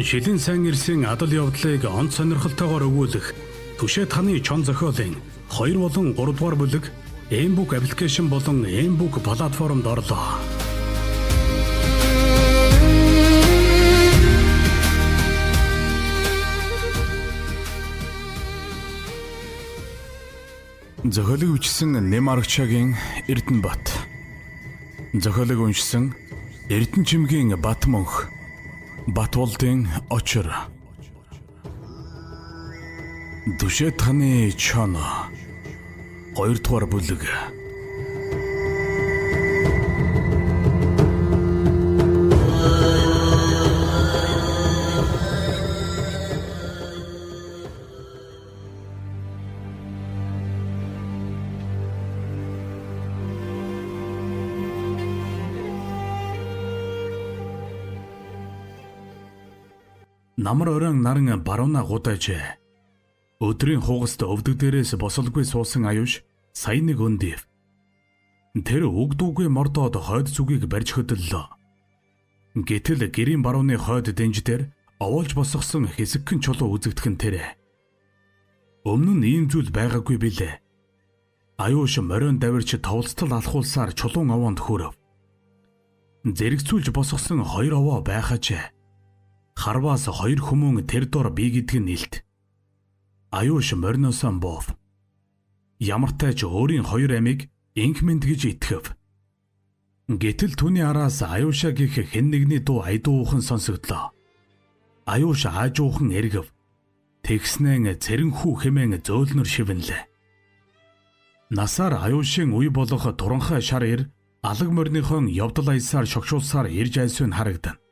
Шилэн сайн ирсэн адал явдлыг онц сонирхолтойгоор өгүүлэх Түшээ таны чон зохиолын 2 болон 3 дугаар бүлэг M-Book аппликейшн болон M-Book платформд орлоо. Зохиолыг бичсэн Нэм Аргачаагийн Эрдэнэбат. Зохиолыг уншсан Эрдэнэчимгийн Батмөнх. Батболдын очор. Түшээ таны чон 2 дугаар бүлэг. Намар орон наран барууна гудайжээ. Өдрийн хугаст өвдөг дээрээс босолгүй суусан аюуш сая нэг өндөв. Тэр үгдүүгүй мордоод хойд зүгийг барьж хөдлөлөө. Гэтэл гэрийн барууны хойд дэнж дээр овоолж босгосон хэсэгхэн чулуу үзэгдхэн тэрэ. Өмнө нь ийм зүйл байгаагүй билээ. Аюуш морин давирч товлцол алхуулсаар чулуун овоонд хүрв. Зэрэгцүүлж босгосон 2 овоо байхажээ. Харваас 2 хүмүүн тэр дор бий гэдг нь илт. Аюуш мориноосоо бов. Ямартай ч өөрийн 2 амийг инх мэд гэж итгэв. Гэтэл түүний араас аюушаа гих хэн нэгний дуу айдуухан сонсогдлоо. Аюуш аажуухан эргэв. Тэгснэн цэрэнхүү хэмээн зөөлнөр шивнэлээ. Насаар аюушийн үе болох туранхай шар ир алаг морныхон явдал аясаар шогшуулсаар ирж айсвэн харагдана.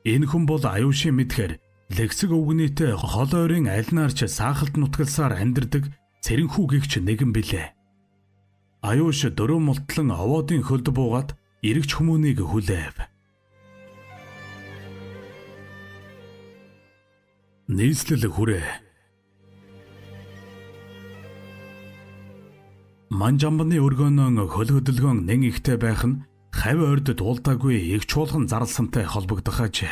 Энэ хүн бол аюушийн мэдхээр лэгсэг өвгөнийтэй хол ойрын альнаарч саахалт нутгалсаар амьдардаг цэрэнхүү гихч нэгэн билээ. Аюуш 4 мултлан овоодын хөлд буугаад эрэгч хүмүүнийг хүлээв. Нийслэл хүрээ. Манжамбаны өргөнөн хөл хөдөлгөөн нэн ихтэй байх нь хавь орд дуулдаагүй их чуулган зарлсантай холбогдохооч.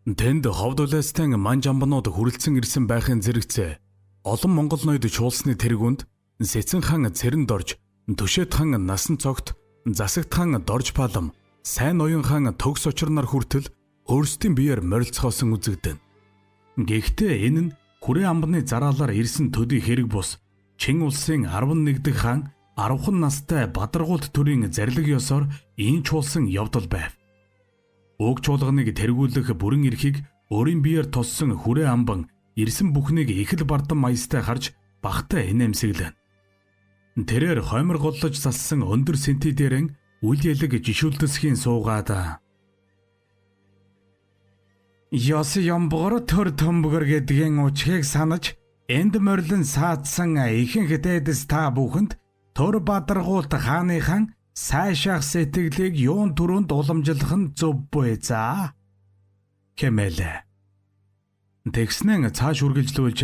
Тэнд ховдулайстан манжамбанууд хүрэлцэн ирсэн байхын зэрэгцээ олон монгол ноёд чуулсны тэргүүнд Сэцэн хаан цэрэнд орж, Түшээд хаан насан цогт, Засагт хаан дорж палам, Сайн ноён хаан төгс очирнаар хүртэл өөрсдийн биеэр морилцохоосон үзэгдэн. Гэхдээ энэ нь хүрээ амбаны зараалаар ирсэн төдий хэрэг бус Чин улсын 11 дэх хаан 10 настай Бадаргуулт төрийн зарлиг ёсоор ийм чуулсан явдал байв. Уг чуулганыг тэргүүлэх бүрэн эрхийг өөрийн биеэр тоссон хүрээ амбан ирсэн бүхнийг их л бардам маягтай харж багтаа инээмсэглэн. Тэрээр хоймор голлож зассан өндөр сентидэрэн үл ялэг жишүүлдэсхийн суугаад Ёс ямбгор төр төмбгөр гэдгийн учгийг санаж энд морлон саадсан ихэнх дээдэс та бүхэнд Төр Бадаргуулт хааныхан сайшаах сэтгэлийг юун түрүүнд уламжлах нь зөв буй за. Хэмээлээ. Тэгснэн цааш үргэлжлүүлж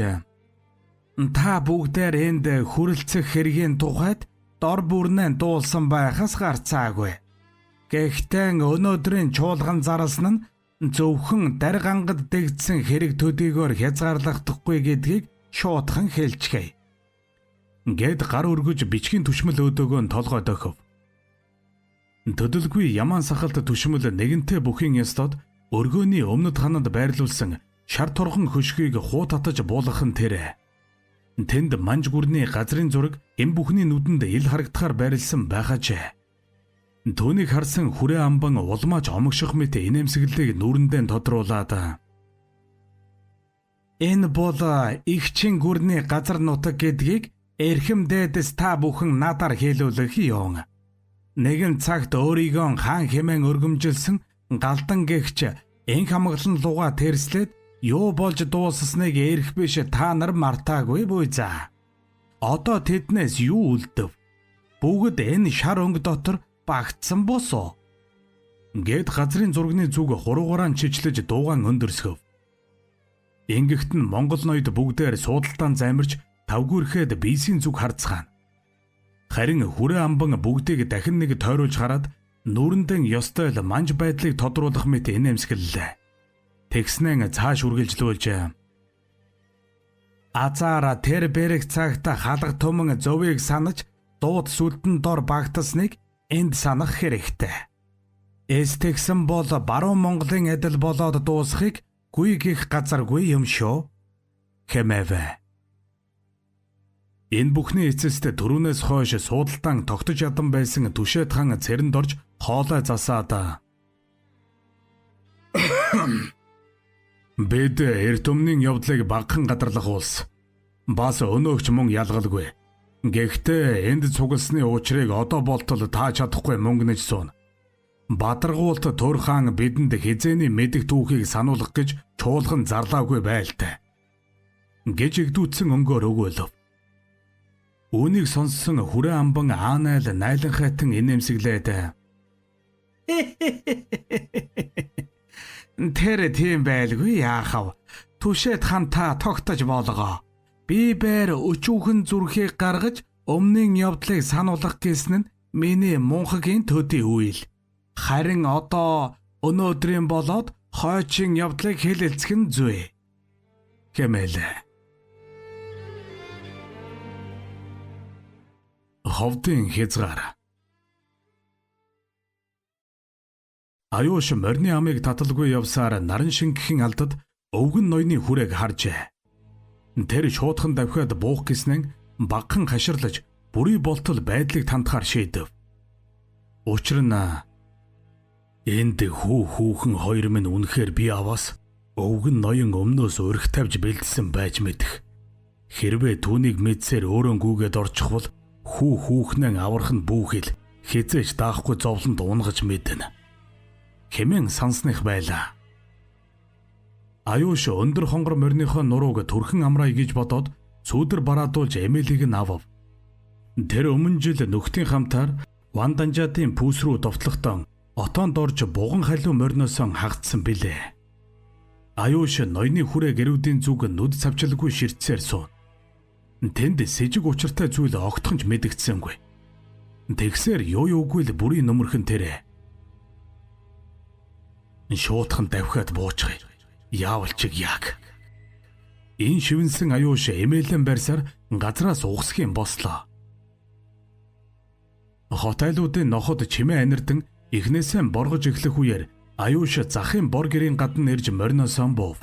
та бүгдээр энд хүрэлцэх хэргийн тухайд дор бүрнээ дуулсан байхаас гарцаагүй. Гэхдээ өнөөдрийн чуулган зарласан нь зөвхөн дарь гангад дэгдсэн хэрэг төдийгөөр хязгаарлахдаггүй гэдгийг шуудхан хэлчихье. Гэд гар өргөж бичгийн түшмэл өдөөгөө толгой дохив. Төдөлгүй яман сахалт түшмэл нэгэнтээ бүхийн ёстод өргөөний өмнөд ханад байрлуулсан шар торхон хөшгийг хуу татаж буулгах нь тэрэ. Тэнд манж гүрний газрын зураг эм бүхний нүдэнд ил харагдахаар байрлсан байхажээ. Түүнийг харсан хүрээ амбан улмаач омогших мэт инээмсэглэлийг нүүрэндээ тодруулаад энэ бол их чин гүрний газар нутаг гэдгийг эрхэм дээдэс та бүхэн надаар хэлүүлэх юм. Нэгэн цагт өөрийгөө хаан хэмээн өргөмжилсэн галдан гэгч энх хамглан луга тэрслээд юу болж дууссныг эрх биш та нар мартаагүй буй за. Одоо тэднээс юу үлдэв? Бүгд энэ шар өнгө дотор багтсан босоо. Гэт газрын зургийн зүг хуруугараа чичлэж дуугаан өндөрсгөв. Ингэхт нь монгол ноёд бүгдээр суудалтаан замирч тавгүрхэд бийсийн зүг харцгаана. Харин хүрээ амбан бүгдийг дахин нэг тойруулж хараад нүрэндэн ёстой л манж байдлыг тодруулах мэт инээмсэглэлээ. Тэгснэн цааш үргэлжлүүлж Азара тэр бэрэг цагта халах түмэн зөвийг санаж дууд сүлдэн дор багтасныг энд санах хэрэгтэй. Эстэгсэн бол баруун Монголын адил болоод дуусахыг гүйгэх газаргүй юм шүү. Хэмэвэ. Энэ бүхний эцэст түрүүнээс хойш суудалтан тогтож ядан байсан түшээд хан цэрэнд орж хоолой засаад бид эрт өмнгийн явдлыг багахан гадарлах улс. Бас өнөөгч мөн ялгалгүй. Гэхдээ энд цугласны уучрыг одоо болтол тааж чадахгүй мөнгөнөж суун. Бадаргуулт Тур хаан бидэнд хизээний мэдих түүхийг сануулгах гэж чуулган зарлаагүй байлтай. Гэж игдүүцсэн өнгөөр өгөөлөв. Үүнийг сонссон хүрээ амбан Аанайл найланхайтан инээмсэглээд Тэр тийм байлгүй яахав. Түшээд хантаа тогтож болгоо. Би бээр өчүүхэн зүрхийг гаргаж өмнгийн явдлыг сануулгах гэсэн нь миний мунхагийн төдий үйл. Харин одоо өнөөдрийн болоод хойчин явдлыг хэлэлцэх нь зүй. Хэмээлээ. Ховдын хязгаар. Аюуш морины амыг таталгүй явсаар наран шингэхэн алдад өвгөн ноёны хүрээг харжээ. Тэр шуудхан давхиад буух гэснэн багхан хаширлаж бүрий болтол байдлыг тандахаар шийдэв. Учир нь энд хүүхэн хоёр минь үнэхээр би аваас өвгөн ноён өмнөөс өрх тавьж бэлдсэн байж мэдэх. Хэрвээ түүнийг мэдсээр өөрөө гүгээд орчих бол хүүхнэн аврах нь бүүхэл хизээж даахгүй зовлонд унгаж мэднэ. Хэмээн сансных байлаа. Аюуш өндөр хонгор морныхоо нурууг төрхөн амраа гэж бодоод сүүдэр бараадуулж эмээлийг нь авав. Тэр өмнө жил нөхдийн хамтаар Ванданжатын пүүс рүү довтлохдоо отоонд орж буган халиу морноос хагдсан билээ. Аюуш ноёны хүрээ гэрүүдийн зүг нүд цавчилгүй ширтсээр суун. Тэнд сэжиг учиртай зүйл огтхонч мэдэгдсэнгүй. Тэгсээр юугүй л бүрийн нөмөрхөн тэрэ. Шуудхан давхиад буучгая. Яавалчиг яг. Энэ шивэнсэн аюуш эмээлэн барьсаар газраас угсхийн бослоо. Хотелуудын ноход чимээ анирдан эхнээсээ боргож эхлэх үеэр аюуш захын бор гэрийн гадна ирж мориноосоо буув.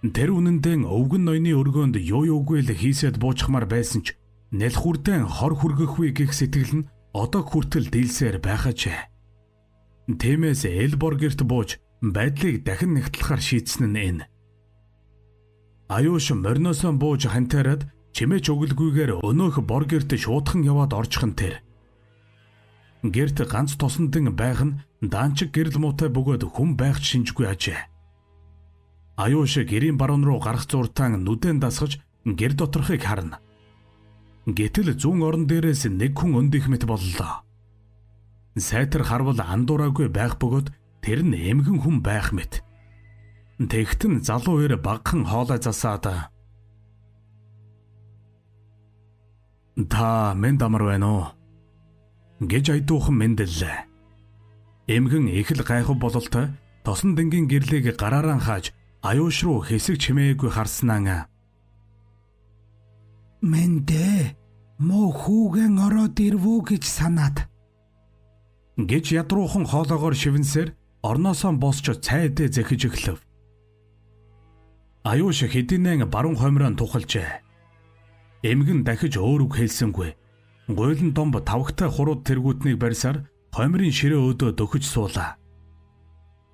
Тэр үнэндээ өвгөн ноёны өргөөнд юугүй л хийсэд буучхмаар байсан ч нэл хүрдэн хор хүргэхгүй гэх сэтгэл нь одоо хүртэл дийлсээр байхажээ. Тиймээс эл бор гэрт бууж байдлыг дахин нэгтлэхаар шийдсэн нь энэ. Аюуш мориноосоо бууж хантаарад чимээч өглгүйгээр өнөөх бор гэрт шуудхан яваад орчих нь тэр. Гэрт ганц тосондон байх нь даанчиг гэрэл муутай бөгөөд хүн байх шинжгүй ажээ. Аюуш гэрийн баруун руу гарах зуртан нүдэн дасгаж гэр доторхыг харна. Гэтэл зүүн орон дээрээс нэг хүн өндөх мэт боллоо. Сайтар харвал андуураагүй байх бөгөөд тэр нь эмгэн хүн байх мэт. Тэгтэн залуу эр багхан хоолой засаад Та мэнд амар байна уу? Гэж айдуухан мэндэллээ. Эмгэн их л гайхав бололтой тосон дэнгийн гэрлийг гараараа хааж аюуш руу хэсэг чимээгүй харснаа. Мэндэ муу хүүгэн ороод ирвүү гэж санаад. Гэж ядруухан хоолоогоор шивнсээр орноосоо босч цайдээ зэхиж эхлэв. Аюуш хэдийнэ баруун хоймроо тухалжээ. Эмгэн дахиж өөр үг хэлсэнгүй. Гуйлан домб тавхтай хурууд тэргүүтнийг барьсаар хоймрын ширээ өдөө дөхөж суулаа.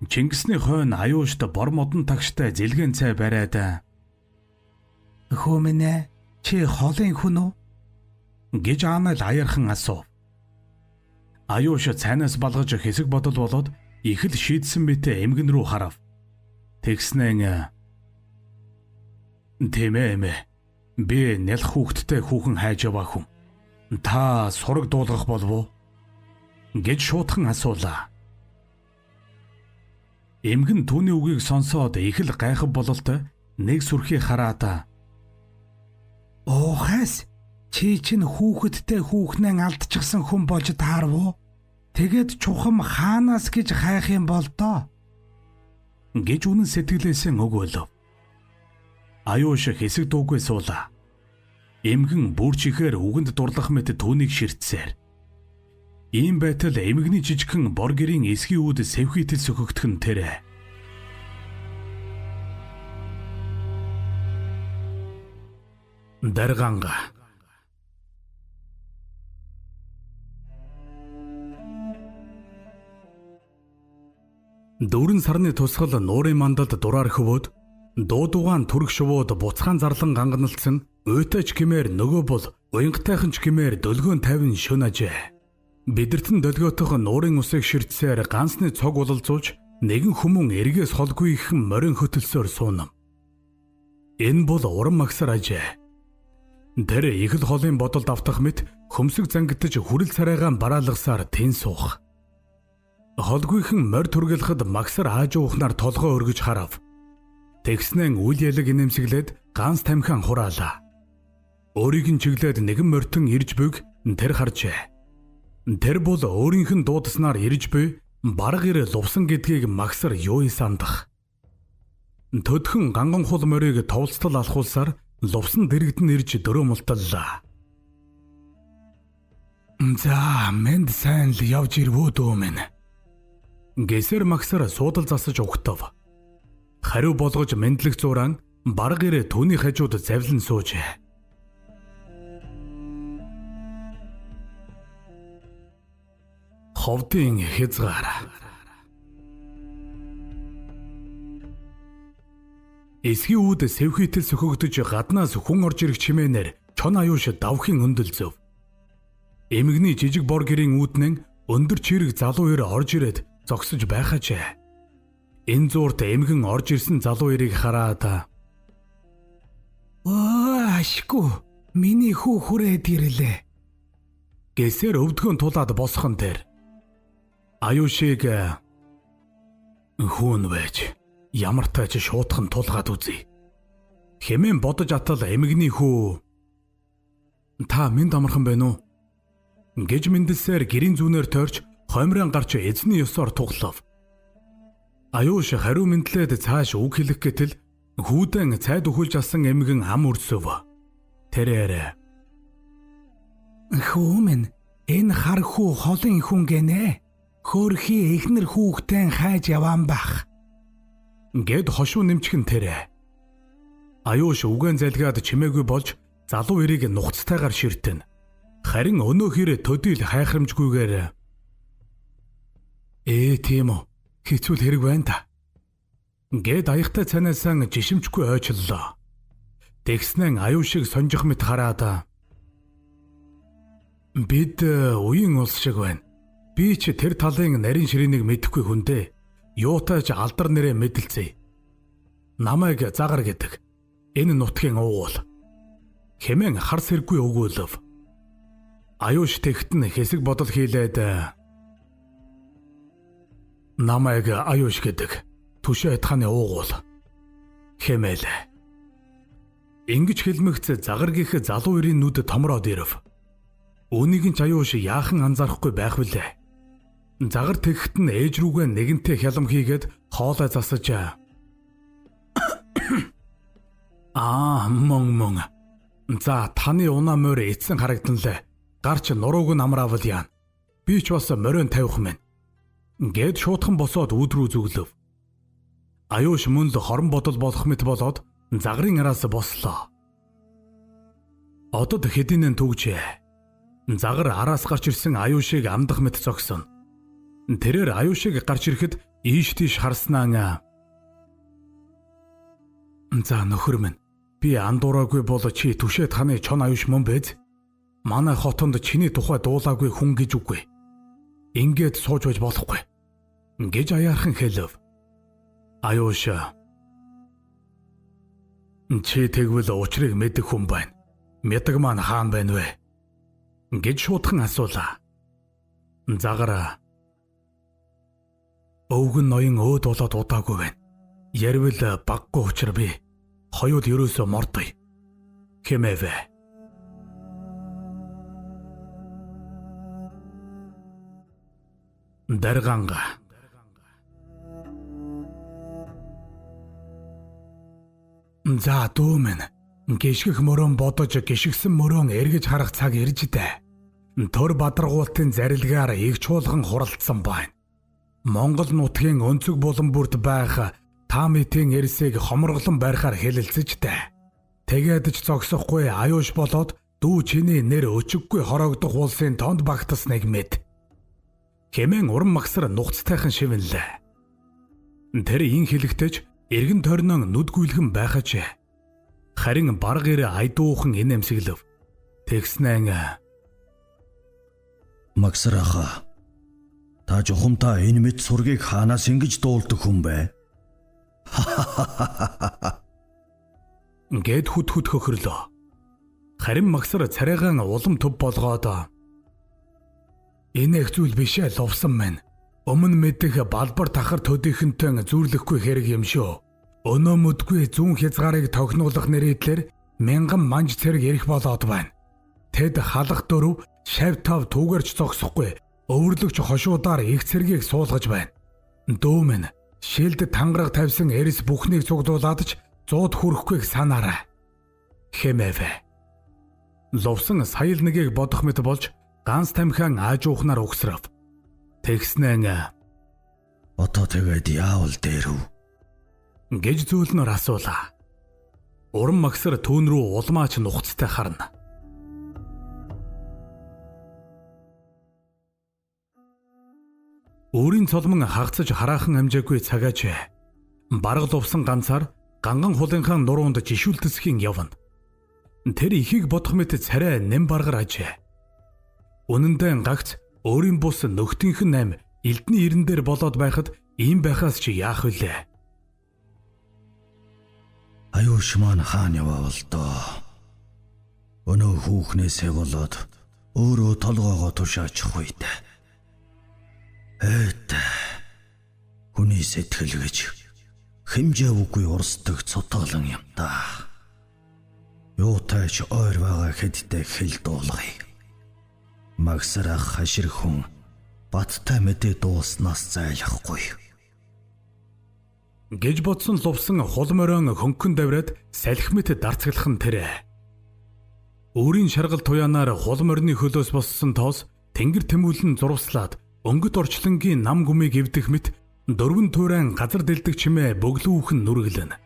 Чингисний хойно аюушд бор модон тагштай зэлгэн цай бариад "Хөөмнэ, чи холын хүн үү?" гэж Аанайл аяархан асуув. Аюуш цайнаас балгаж хэсэг бодол болоод их л шийдсэн мэтэ эмгэн рүү харав. Тэгснэн "Тийм ээ. Би нялх хүүхдтэй хүүхэн хайж яваа хүн. Та сураг дуулгах болов уу?" гэж шуудхан асуулаа. Эмгэн түүний үгийг сонсоод их л гайхав бололтой нэг сүрхий хараад "Оохас Чи чинь хүүхэдтэй хүүхнээ алдчихсан хүн болж таарав уу? Тэгэд чухам хаанаас гэж хайх юм бол доо? Гэж үнэн сэтгэлээсээ өгөөлөв. Аюуш хэсэг дуугүй суулаа. Эмгэн бүрчихээр үгэнд дурлах мэт түүнийг ширтсээр. Ийм байтал эмгэний жижигхэн боргэрийн эсгийн үүд сэвхийтэл сөхөгдөх нь тэрэ. Дарганга. Дөрвөн сарны тусгал нуурын мандалд дураар хөвөөд дуудугаан түрэг шувууд буцхаан зарлан ганганалтсан уйтаач гэмээр нөгөө бол уянгатайхан ч гэмээр дөлгөөн тавин шөнажээ. Бидэртэн дөлгөотөх нуурын усыг ширтсээр ганцны цог улалзуулж нэгэн хүмүүн эргээс холгүй ихэн морин хөтөлсөөр суунам. Энэ бол уран магсар ажээ. Тэр их л холын бодолд автах мэт хөмсөг зангидж хүрэл царайгаан бараалгасаар тэн суух. Холгүйхэн морь түргэлэхэд магсар ааж уухнаар толгоо өргөж харав. Тэгснэн үл ялэг инэмсэглээд ганц тамхиан хураалаа. Өөрийг нь чиглээд нэгэн морьтон ирж буйг тэр харжээ. Тэр бол өөрийнх нь дуудаснаар ирж буй бараг ир лувсан гэдгийг магсар юу сандах. Төдхөн ганган хул морийг товлцтол алхуулсаар лувсан дэрэгдэн ирж дөрөө мулталлаа. За, мэнд сайн л явж ирвөө дөө минь. Гэсэр магсар суудал засаж угтав. Хариу болгож мэдлэг зураан бараг ирэ түүний хажууд завлан суужээ. Ховдын хязгаар. Эсгийн үүд сэвхийтэл сөхөгдөж гаднаас хүн орж ирэх чимээнээр чон аюуш давхин өндөлзөв. Эмгэний жижиг боргэрийн үүднэн өндөр чирэг залуу ир орж ирээд зогсож байхажээ. Энэ зуурт эмгэн орж ирсэн залуу ирийг хараад ашгүй миний хүү хүрээд ирлээ гэсээр өвдгөн тулаад босхон тэр. Аюушиг хүүн байж ямар тач шуудхан тулгаад үзье. Хэмээн бодож атал эмгэний хүү та минь амархан байна уу? Гэж мэндэлсээр гэрийн зүүнээр тойрч хомрын гарч эзний ёсоор туглав. Аюуш хариу мэдлээд цааш үг хэлэх гэтэл хүүдэн цайд өхүүлж асан эмгэн ам өрсөв. Тэрээр хүү минь энэ хар хүү холын хүн гэнэ. Хөөрхий эхнэр хүүхдээ хайж яваан бах. Гэд хошуу нэмчихэн тэрэ. Аюуш үгэн залгаад чимээгүй болж залуу эрийг нухацтайгаар ширтэн. Харин өнөөхөр төдийл хайхрамжгүйгээр тийм үү хэцүүл хэрэг байна та. Гэд аяхтай цанаасан жишимчгүй ойчлоо. Тэгснэн аюушиг сонжих мэт хараад бид уян улс шиг байна. Би ч тэр талын нарийн ширээнийг мэдэхгүй хүндээ. Юутайч алдар нэрээ мэдлцээ. Намайг загар гэдэг. Энэ нутгийн уугуул. Хэмээн хар сэргүй өгөөлөв. Аюуш тэгт нь хэсэг бодол хийлээд намайг аюуш гэдэг. Түшээ айтханы уугуул. Хэмээлээ. Ингиж хэлмэгц загаргийнх залуу ирийн нүд томроод ирв. Үүнийг ч аюуш яахан анзаарахгүй байх вүлээ. Загар тэгт нь ээж рүүгээ нэгэнтээ хялам хийгээд хоолой засаж мөн. За таны унаа морь эцэн харагданлаа. Гарч нурууг нь амраавал яана. Би ч бас морион тавих мэн. Гэд шуудхан босоод үүд рүү зүглөв. Аюуш мөн л хорон бодол болох мэт болоод загрын араас бослоо. Одод хэдийнэн түгжээ. Загар араас гарч ирсэн аюушийг амдах мэт зогсон. Тэрээр аюушийг гарч ирэхэд ийш тийш харснаа. За нөхөр минь, би андуураагүй бол чи түшээ таны чон аюуш мөн бэз? Манай хотонд чиний тухай дуулаагүй хүн гэж үгүй. Ингээд сууж байж болохгүй. Гэж аяархан хэлв. Аюуш чи тэгвэл учрыг мэдэх хүн байна. Мэдэг маань хаан байна вэ? Гэж шуудхан асуулаа. Загара өвгөн ноён өөд болоод удаагүй байна. Ярил баггүй учраа би хоёул ерөөсөө мордоё. Хэмээвэ. Дарганга. За дүү минь. Гიშгэх мөрөн бодож гიშгсэн мөрөн эргэж харах цаг ирж дээ. Төр бадаргуултын зарилгаар их чуулган хуралдсан байна. Монгол нутгийн өнцөг булан бүрт байх Таамитын эрсийг хоморглон барихаар хэлэлцэж дээ. Тэгээд ч зогсохгүй аюуш болоод дүү чиний нэр өчиггүй хороогдох улсын тонд багтасныг мэд. Хэмээн уран магсар нухацтайхан шивнэлээ. Тэр ин хэлэхтэйч эргэн тойрноо нүдгүйлгэн байхач. Харин бараг ирэ айдуухан инээмсэглэв. Тэгснэн Магсараха. Та жухамдаа энэ мэд сургийг хаанаас ингэж дуулдаг хүн бэ? Гэд хүд хөхрлөө. Харин магсар царайгаан улам төв болгоод энэ их зүйл биш ээ лувсан мэн. Өмнө мэдэх балбар тахар төдийхөнтэй зүүрлэхгүй хэрэг юм шүү. Өнөө мэдгүй зүүн хязгаарыг тогтнуулах нэрийдлэр мянган манж цэрэг ирэх болоод байна. Тэд халах дөрөв шав тав түүгэрч зогсохгүй өвөрлөгч хошуудаар их цэргийг суулгаж байна. Дүү минь шилд тангараг тавьсан эрс бүхнийг цугдуулаад ч 100 хүрэхгүйг санаарай. Хэмээвэ. Лувсан саял нэгийг бодох мэт болж ганц тамхиан аажуухнаар өгсрөв. Тэгснэн Одоо тэгээд яавал дээрв? гэж зөөлнөр асуулаа. Уран магсар түүн рүү улмаач нухацтай харна. Өөрийн цолмон хагацж хараахан амжаагүй цагаач. Бараг лувсан ганцаар ганган хулынхаа нуруунд жишүүлдэсхийн явна. Тэр ихийг бодох мэт царай нэм баргар ажээ. Үнэндээ гагц өөрийн бус нөхдийнх нь ам элдний ирэн дээр болоод байхад ийм байхаас чи яах вүлээ? Аюуш маань хаан яваавал доо. Өнөө хүүхнээсээ болоод өөрөө толгоогоо тушаачих үед. Хүний сэтгэл гэж хэмжээвгүй урсдаг цутгалан юм да. Юутай ч ойр байгаа хэдтэй хэл дуулгая. Магсарах хашир хүн баттай мэдээ дууснаас зайлахгүй. Гэж бодсон лувсан хулморон хөнгөн давраад салхимт дарцгалах нь тэрэ. Өөрийн шаргал туяанаар хулморны хөлөөс боссон тоос тэнгэр тэмүүлэн зурвслаад өнгөт орчлонгийн нам гүмийг эвдэх мэт дөрвөн туурайн газар дэлдэг чимээ бөглүүхэн нүргэлэн.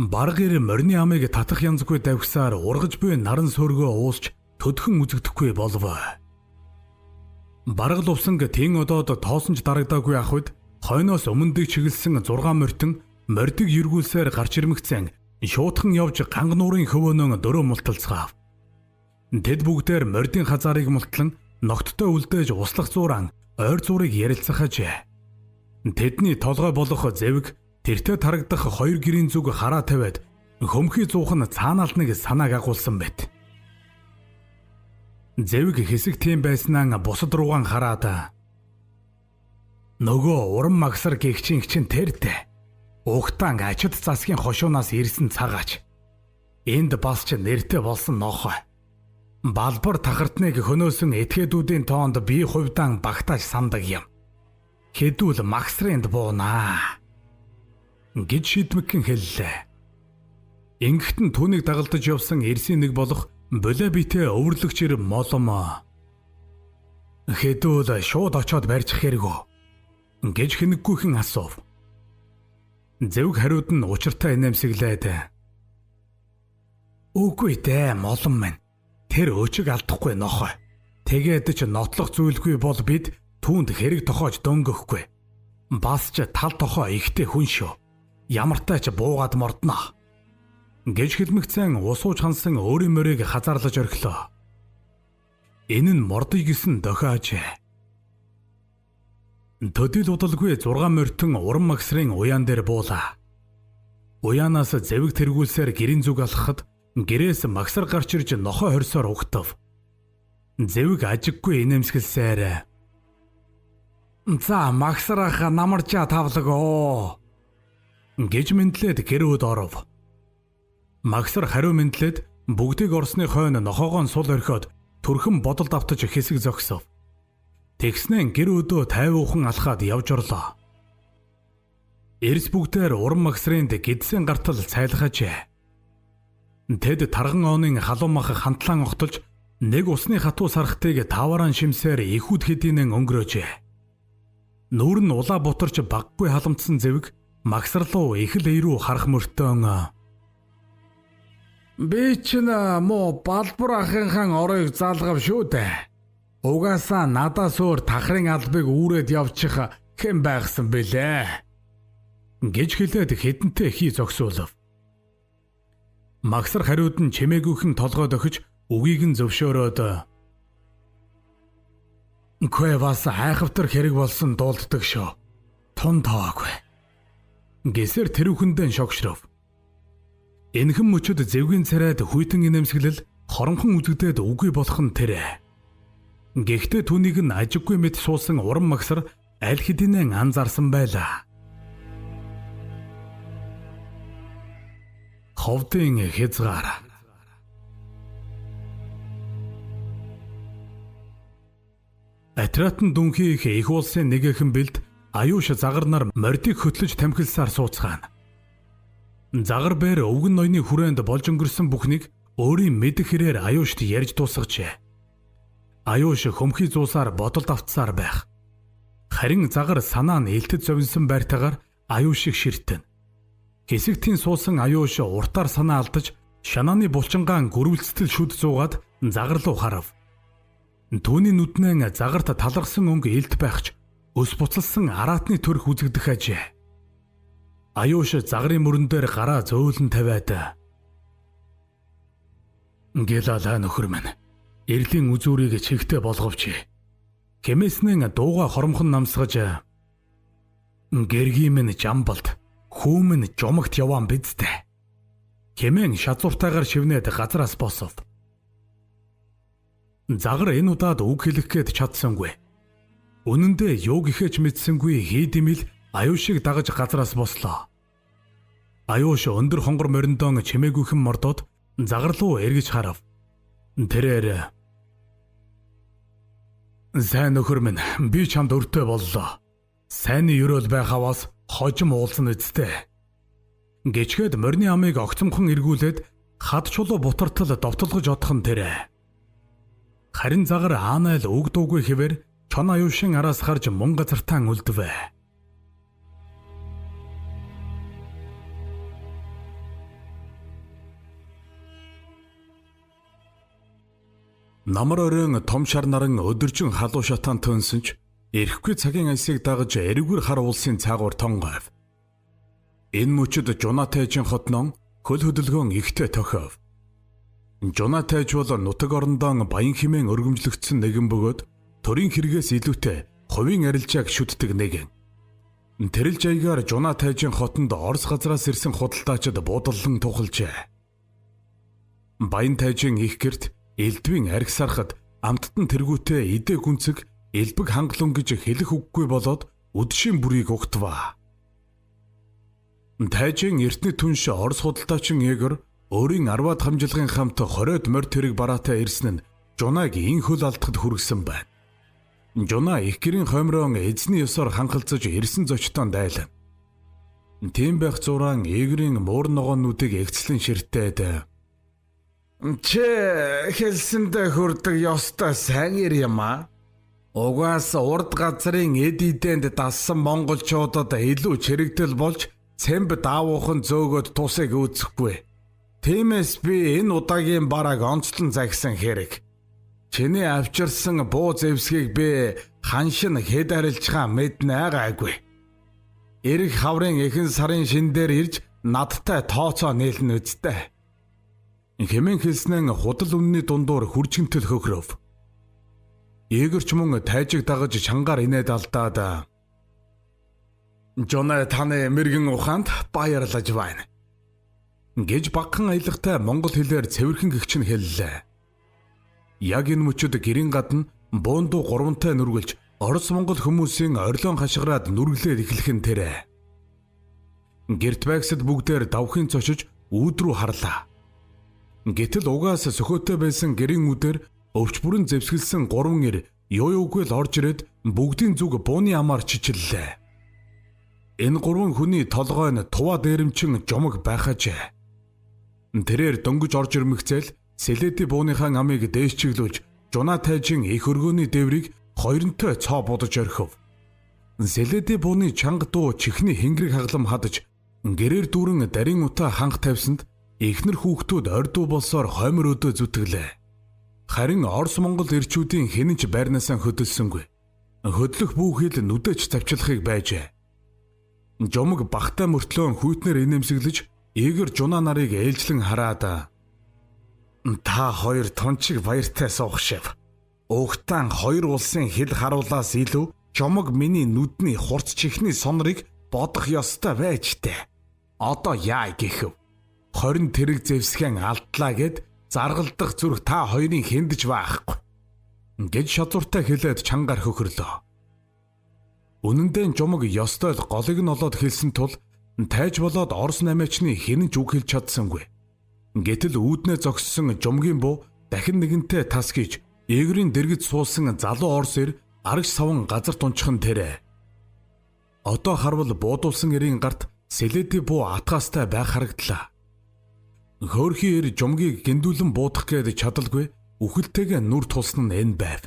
Бараг ир морины амыг татах янзгүй давхсаар ургаж буй наран сөргөө уусч төдхөн үзэгдэхгүй болов. Бараг лувсан тэн одоод тоосонч дарагдаагүй ах үед хойноос өмнөдөг чиглэсэн 6 морьтон мордыг эргүүлсээр гарч ирмэгцэн шуутхан явж ганг нуурын хөвөөнөө дөрөө мулталцгаав. Тэд бүгдээр мордын хазаарыг мултлан ногттой үлдээж услах зууран ойр зуурыг ярилцах ажээ. Тэдний толгой болох зэвэг тэртээ тарагдах 2 гэрийн зүг хараа тавиад хөмхий зуухан цаанаалт нэг санааг агуулсан байт. Зэвэг хэсэг тийм байснаа бусад руугаан хараад нөгөө уран магсар гихчин тэртээ угтаан ачид засгийн хошуунаас ирсэн цагаач. Энд бас ч нэртэй болсон нохой. Балбар тахартныг хөнөөсөн этгээдүүдийн тоонд бие хувьдаан багтааж сандаг юм. Хэдүүл магсрынд буунаа гэж шийдмэгхэн хэллээ. Ингэхтэн түүнийг дагалдаж явсан эрсийн нэг болох болоо битээ өвөрлөгч ир молом. Хэдүүл шууд очоод барьчих хэрэгөө гэж хэнэггүйхэн асуув. Зэвг хариуд нь учиртай инээмсэглээд үгүй дээ молом минь. Тэр өчиг алдахгүй нохой. Тэгээд ч нотлох зүйлгүй бол бид түүнд хэрэг тохоож дөнгөхгүй. Бас ч тал тохоо ихтэй хүн шүү. Ямартай ч буугаад мордно. Гэж хэлмэгцэн усууж хансан өөрийн морийг хазаарлаж орхилоо. Энэ нь мордыг гисэн дохиож. Төдил удалгүй 6 морьтон уран магсрын уяан дээр буулаа. Уяанаас зэвэг тэргүүлсээр гэрийн зүг алхахад гэрээс магсар гарч ирж нохоо хорсоор угтав. Зэвэг ажиггүй инээмсгэлсээр "За магсараа намарчаа тавлагоо" гэж мэдлээд гэрүүд оров. Магсар хариу мэдлээд бүгдийг орсны хойно нохоогоо сул орхиод төрхөн бодолд автаж хэсэг зогсов. Тэгснэн гэр өдөө тайвуухан алхаад явж орлоо. Эрс бүгдээр уран магсрынд гидсэн гартал цайлахажээ. Тэд тарганооны халуун мах хамтлан огтолж нэг усны хатуу сархтыг таваран шимсээр ихүүд хэдийнэн өнгөрөөжээ. Нүүр нь улаа бутарч баггүй халамтсан зэвэг магсарлуу их л эерүү харах мөртөө. Би чинь муу балбар ахынхан оройг залгав шүү дээ. Угаасаа надаас өөр тахрын албыг үүрээд явчих хэн байгсан бэлээ гэж хэлээд хэдэнтэй хий зогсоолов. Магсар хариуд нь чимээгүйхэн толгой дохиж үгийг нь зөвшөөрөөд "Үгүй бас айхавтар хэрэг болсон дуулддаг шүү. Тун тоогүй." Гэсэр тэрүүхэндээ шогшров. Энхэн мөчөд зэвгийн царайд хүйтэн инэмсэглэл хоромхон үзэгдээд үгүй болох нь тэрэ. Гэхдээ түүнийг нь ажиггүй мэт суусан уран магсар аль хэдийнэ анзаарсан байлаа. Ховдын хязгаар. Атратын дүнхий их улсын нэгэн бэлд аюуш загар нар мордыг хөтлөж тамхилсаар сууцгаана. Загар бээр өвгөн ноёны хүрээнд болж өнгөрсөн бүхнийг өөрийн мэдэх хэрээр аюушд ярьж дуусгажээ. Аюуш хөмхий зуусаар бодолд автсаар байх. Харин загар санаа нь илтэд зовнсон байртайгаар аюушийг ширтэн. Хэсэгтийн суусан аюуш уртаар санаа алдаж шанааны булчингаан гөрвөлцөл шүд зуугаад загар руу харав. Түүний нүднээ загарт талархсан өнгө илт байхч өс буцалсан араатны төрх үзэгдэх ажээ. Аюуш загрын мөрөн дээр гараа зөөлөн тавиад "Гэлалаа нөхөр минь, эрлийн үзүүрийг чихтэй болговч." Хэмээснэн дууга хоромхон намсгаж "Гэргийн минь жамбалд, хүү минь жомогт яваан бидтэй." Хэмээн шазууртайгаар шивнээд газраас босов. Загар энэ удаад үг хэлэх гээд чадсангүй. Үнэн дээр юу гэхээч мэдсэнгүй хийдимэл аюушийг дагаж газраас бослоо. Аюуш өндөр хонгор мориндон чимээгүйхэн мордоод загар руу эргэж харав. Тэрээр "Сайн нөхөр минь, би чамд өртөө боллоо. Сайнны өрөөл байхаваас хожим уулсан үсттэй." Гэчгээд морины амыг огцомхон эргүүлээд хад чулуу бутартал довтолгож одох нь тэрэ. Харин загар аанайл үг дуугүй хэвээр чон аюушийн араас гарч мун газартаан үлдвэ. Намар оройн том шар наран өдөржин халуун шатаан төнсөн ч эрэхгүй цагийн альсыг дагаж эргүүр хар уулсын цаагуур тонгойв. Энэ мөчөд Жунатайжийн хотнон хөл хөдөлгөөн ихтэй тохиов. Жунатайж бол нутаг орондоо баян хэмээн өргөмжлөгдсөн нэгэн бөгөөд төрийн хэрэгээс илүүтэй хувийн арилжааг шүтдэг нэгэн. Тэрэл жаягаар Жунатайжийн хотонд Орос газраас ирсэн худалдаачид буудаллан тухалжээ. Баян тайжийн их гэрт элдвийн арх сарахад амттан тэргүүтээ идэ гүнцэг элбэг хангалуун гэж хэлэх үггүй болоод үдшийн бүрийг угтваа. Тайжийн эртний түнш Орос худалдаачин Егор өөрийн 10-аад хамжилгын хамт 20-од морд хэрэг бараатай ирсэн нь Жунаг ин хөл алдахад хүргэсэн байна. Жуна их гэрийн хоймроон эзний ёсоор ханхалцаж ирсэн зочдоо дайлана. Тийм байх зураан Егорийн муур ногоонуудыг эгцлэн ширтээд "Чи хэлсэндээ хүрдэг ёстой сайн ир юм аа. Угаас урд газрын эд идэнд дассан монголчуудад илүү чирэгдэл болж цэмб даавуухан зөөгөөд тусыг үүсэхгүй. Тиймээс би энэ удаагийн бараг онцлон загсан хэрэг. Чиний авчирсан буу зэвсгийг би ханшин хэд арилжхаа мэднэ гайгүй. Ирэх хаврын эхэн сарын шин дээр ирж надтай тооцоо нийлнэ үсттэй." Хэмээн хэлснэн худал үнний дундуур хүрчгэнтэл хөхрөв. Егорч мөн тайжиг дагаж чангаар инээд алдаад "Жона таны мэрэгэн ухаанд баярлаж байна" гэж багхан аялгатай монгол хэлээр цэвэрхэн гэгч нь хэллээ. Яг энэ мөчөд гэрийн гадна буунду гурвантай нүргэлж Орос монгол хүмүүсийн орилон хашгираад нүргэлээд эхлэх нь тэрэ. Гэрт байгсад бүгдээр давхын цочиж үүд рүү харлаа. Гэтэл угаас сөхөөтэй байсан гэрийн үдээр өвч бүрэн зэвсгэлсэн 3 ир Юугүй л орж ирээд бүгдийн зүг бууны амаар чичиллээ. Энэ гурван хүний толгой нь туваа дээрэмчин жомог байхажээ. Тэрээр дөнгөж орж ирмэгцэл Селеди бууныхаа амыг дээш чиглүүлж Жуна тайжин их өргөөний дээврийг хоёронтой цоо будаж орхив. Селеди бууны чанга дуу чихний хэнгэрэг хаглам хадаж гэрээр дүүрэн дарин утаа ханх тавьсанд эхнэр хүүхдүүд ордуу болсоор хоймор өдөө зүтгэлээ. Харин Орос Монгол эрчүүдийн хинэнч байрнаасаа хөдөлсөнгүй. Хөдлөх бүхэл нүдэж тавчлахыг байжээ. Жомог багтаа мөртлөө хүйтнэр инэмсэглэж ээгэр Жуна нарыг ээлжлэн хараад та хоёр тончиг баяртай суух шив. Угтаан хоёр улсын хил харуулаас илүү жомог миний нүдний хурц чихний сонрыг бодох ёстой байж тээ. Одоо яа гэхэв. 20 тэрэг зэвсгэн алдлаа гэд заргалдах зүрх та хоёрын хэндэж байхгүй. Гэж шазууртай хэлээд чангаар хөхрлөө. Үнэн дээр жомог ёстой л голыг нь олоод хэлсэн тул тайж болоод Орос намайчны хинэн ч үг хэлж чадсангүй. Гэтэл үүднээ зогссон жомгийн буу дахин нэгэнтээ тас гэж ээгрийн дэргэд суусан залуу Орос эр арга саван газар тунчхан тэрэ. Одоо харвал буудуулсан эрийн гарт Селеди буу атгаастай байх харагдлаа. Хөөрхий эр жомгийг гиндүүлэн буудах гээд чадалгүй үхэлтэйгээ нүр тулсан нь энэ байв.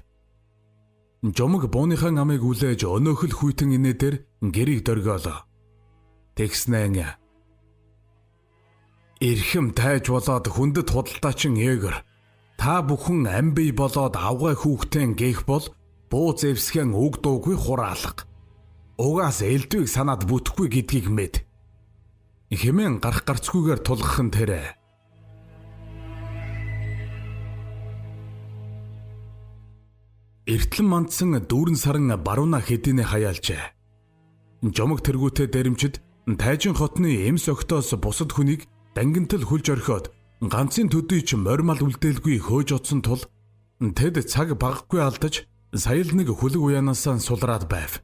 Жомог бууныхаа амыг үлээж өнөөхөл хүйтэн инээдэр гэрийг дөргөөлөө. Тэгснэн эрхэм тайж болоод хүндэт худалдаачин ээгэр та бүхэн амбий болоод авгай хүүхдэн гээх бол буу зэвсгэн үг дуугүй хураалга. Угаас элдвийг санаад бүтэхгүй гэдгийг мэд. Хэмээн гарах гарцгүйгээр тулгах нь тэрэ. Эртлэн мандсан дүүрэн саран барууна хэдийнэ хаяалжээ. Жомог тэргүүтээ дэрэмчид тайжин хотны эмс октоос бусад хүнийг дангинтал хүлж орхиод ганцын төдий ч морьмал үлдээлгүй хөөж оцсон тул тэд цаг баггүй алдаж сая л нэг хүлэг уяанаасаа сулраад байв.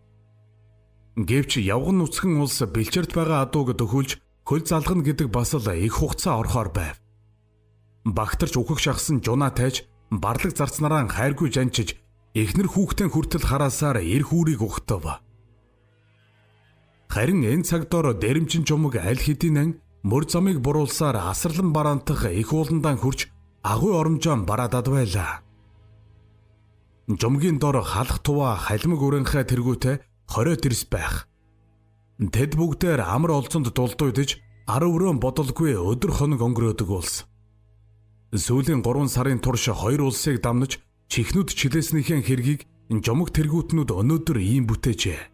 Гэвч явган нүцгэн улс бэлчэрт байгаа адууг төхүүлж хөл залгана гэдэг бас л их хугацаа орохоор байв. Багтарч үхэх шахсан Жуна тайж барлаг зарцнараа хайргүй жанчиж эхнэр хүүхдэн хүртэл хараасаар эр хүүрийг угтав. Харин энэ цагдоор дэрэмчин жомог аль хэдийнэн мөр замыг буруулсаар асарлан бараантах их ууландаа хурж агуй оромжоо бараадад байлаа. Жомгийн дор халах туваа халимаг өрөнхөө тэргүүтээ 20 тэрс байх. Тэд бүгдээр амар олзонд дулдуйдж 10 өрөө бодолгүй өдөр хоног өнгөрөөдөг улс. Сүүлийн 3 сарын турш 2 улсыг дамнаж чихнүүд чилээснийхэн хэргийг жомог тэргүүтнүүд өнөөдөр ийм бүтээжээ.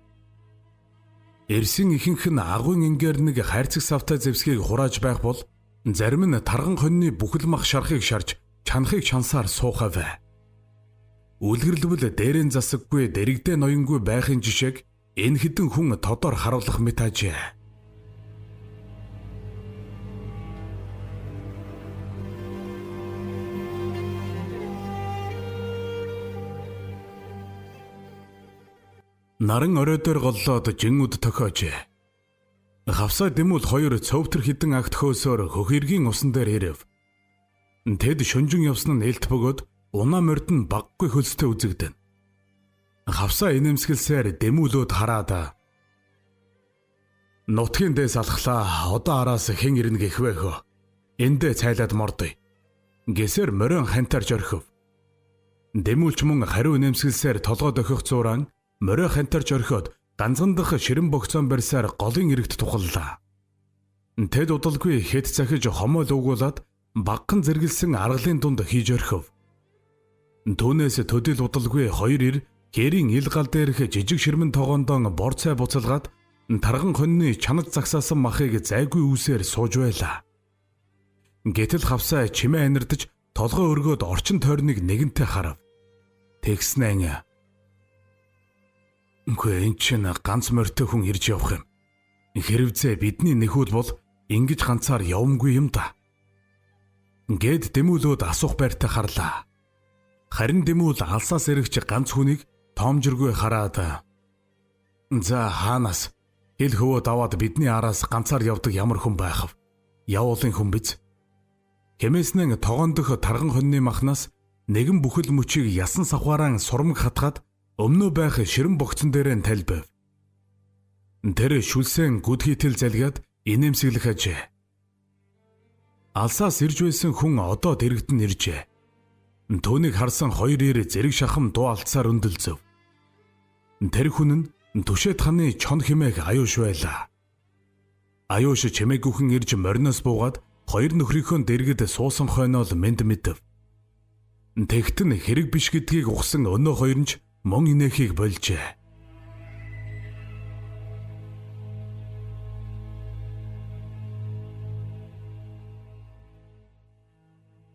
Эрсэн ихэнх нь агуйн ингээр нэг хайрцаг савтай зэвсгийг хурааж байх бол зарим нь тарган хоньны бүхэл мах шархыг шарж чанахыг чансаар суухав. Үлгэрлбэл дээрэн засаггүй дэрэгдээ ноёнгүй байхын жишээг энэ хідэн хүн тодор харуулах мэт ажээ. Наран оройдоор голлоод жингүүд тохиожээ. Хавсаа дэмүүл 2 цөвтөр хідэн агт хөөсөөр хөхиргийн усан дээр ирэв. Тэд шөнжин явсан нь элт бөгөөд унаа морд нь баггүй хөлстэй үзэгдэн. Хавсаа инэмсгэлсээр дэмүүлүүд хараад нутгийн дээс алхлаа, одоо араас хэн ирнэ гэхвэ хөө. Эндээ цайлаад мордъё. Гэсээр морин хантарж орхив. Дэмүүлч мөн хариу инэмсгэлсээр толгой дохих зууран морой хантарж орхиод ганцхан дах ширэн богцоон барьсаар голын иргэд тухаллаа. Тэд удалгүй хэд захиж хомоо луугуулад багхан зэргэлсэн аргалын дунд хийж орхив. Түүнээс төдил удалгүй 2 ир хээрийн ил гал дээрх жижиг ширмэн тогоондон борцай буцалгаад тарган хоньны чанад загсаасан махыг зайгүй үүсээр сууж байлаа. Гэтэл хавсаа чимээ анирдаж толгой өргөөд орчин тойрныг нэгэнтээ харав. Тэгснэн үгүй энэ чинь ганц морьтой хүн ирж явах юм. Хэрвзээ бидний нэхүүд бол ингэж ганцаар явмгүй юм да. Гэд дэмүүлүүд асуух байртай харлаа. Харин дэмүүл алсаас эргэж ганц хүнийг тоомжиргүй хараад за хаанаас хэл хөвөө даваад бидний араас ганцаар явдаг ямар хүн байх вэ? Явуулын хүн биз? Хэмээснэн тогоондох тарган хоньны махнаас нэгэн бүхэл мөчийг ясан савхаараа сурмаг хатгаад өмнөө байх ширэн богцон дээр нь талбив. Тэр шүлсэн гүдхийтэл залгиад инээмсэглэх ажээ. Алсаас ирж байсан хүн одоо дэрэгдэн иржээ. Түүнийг харсан хоёр ир зэрэг шахам дуу алдсаар өндөлзөв. Тэр хүн нь түшээд ханы чон хэмээх аюуш байлаа. Аюуш чимээгүйхэн ирж мориноос буугаад хоёр нөхрийнхөө дэргэд суусан хойноол мэд мэдэв. Тэгтэн хэрэг биш гэдгийг ухсан өнөө хоёр нь ч мөн инээхийг больжээ.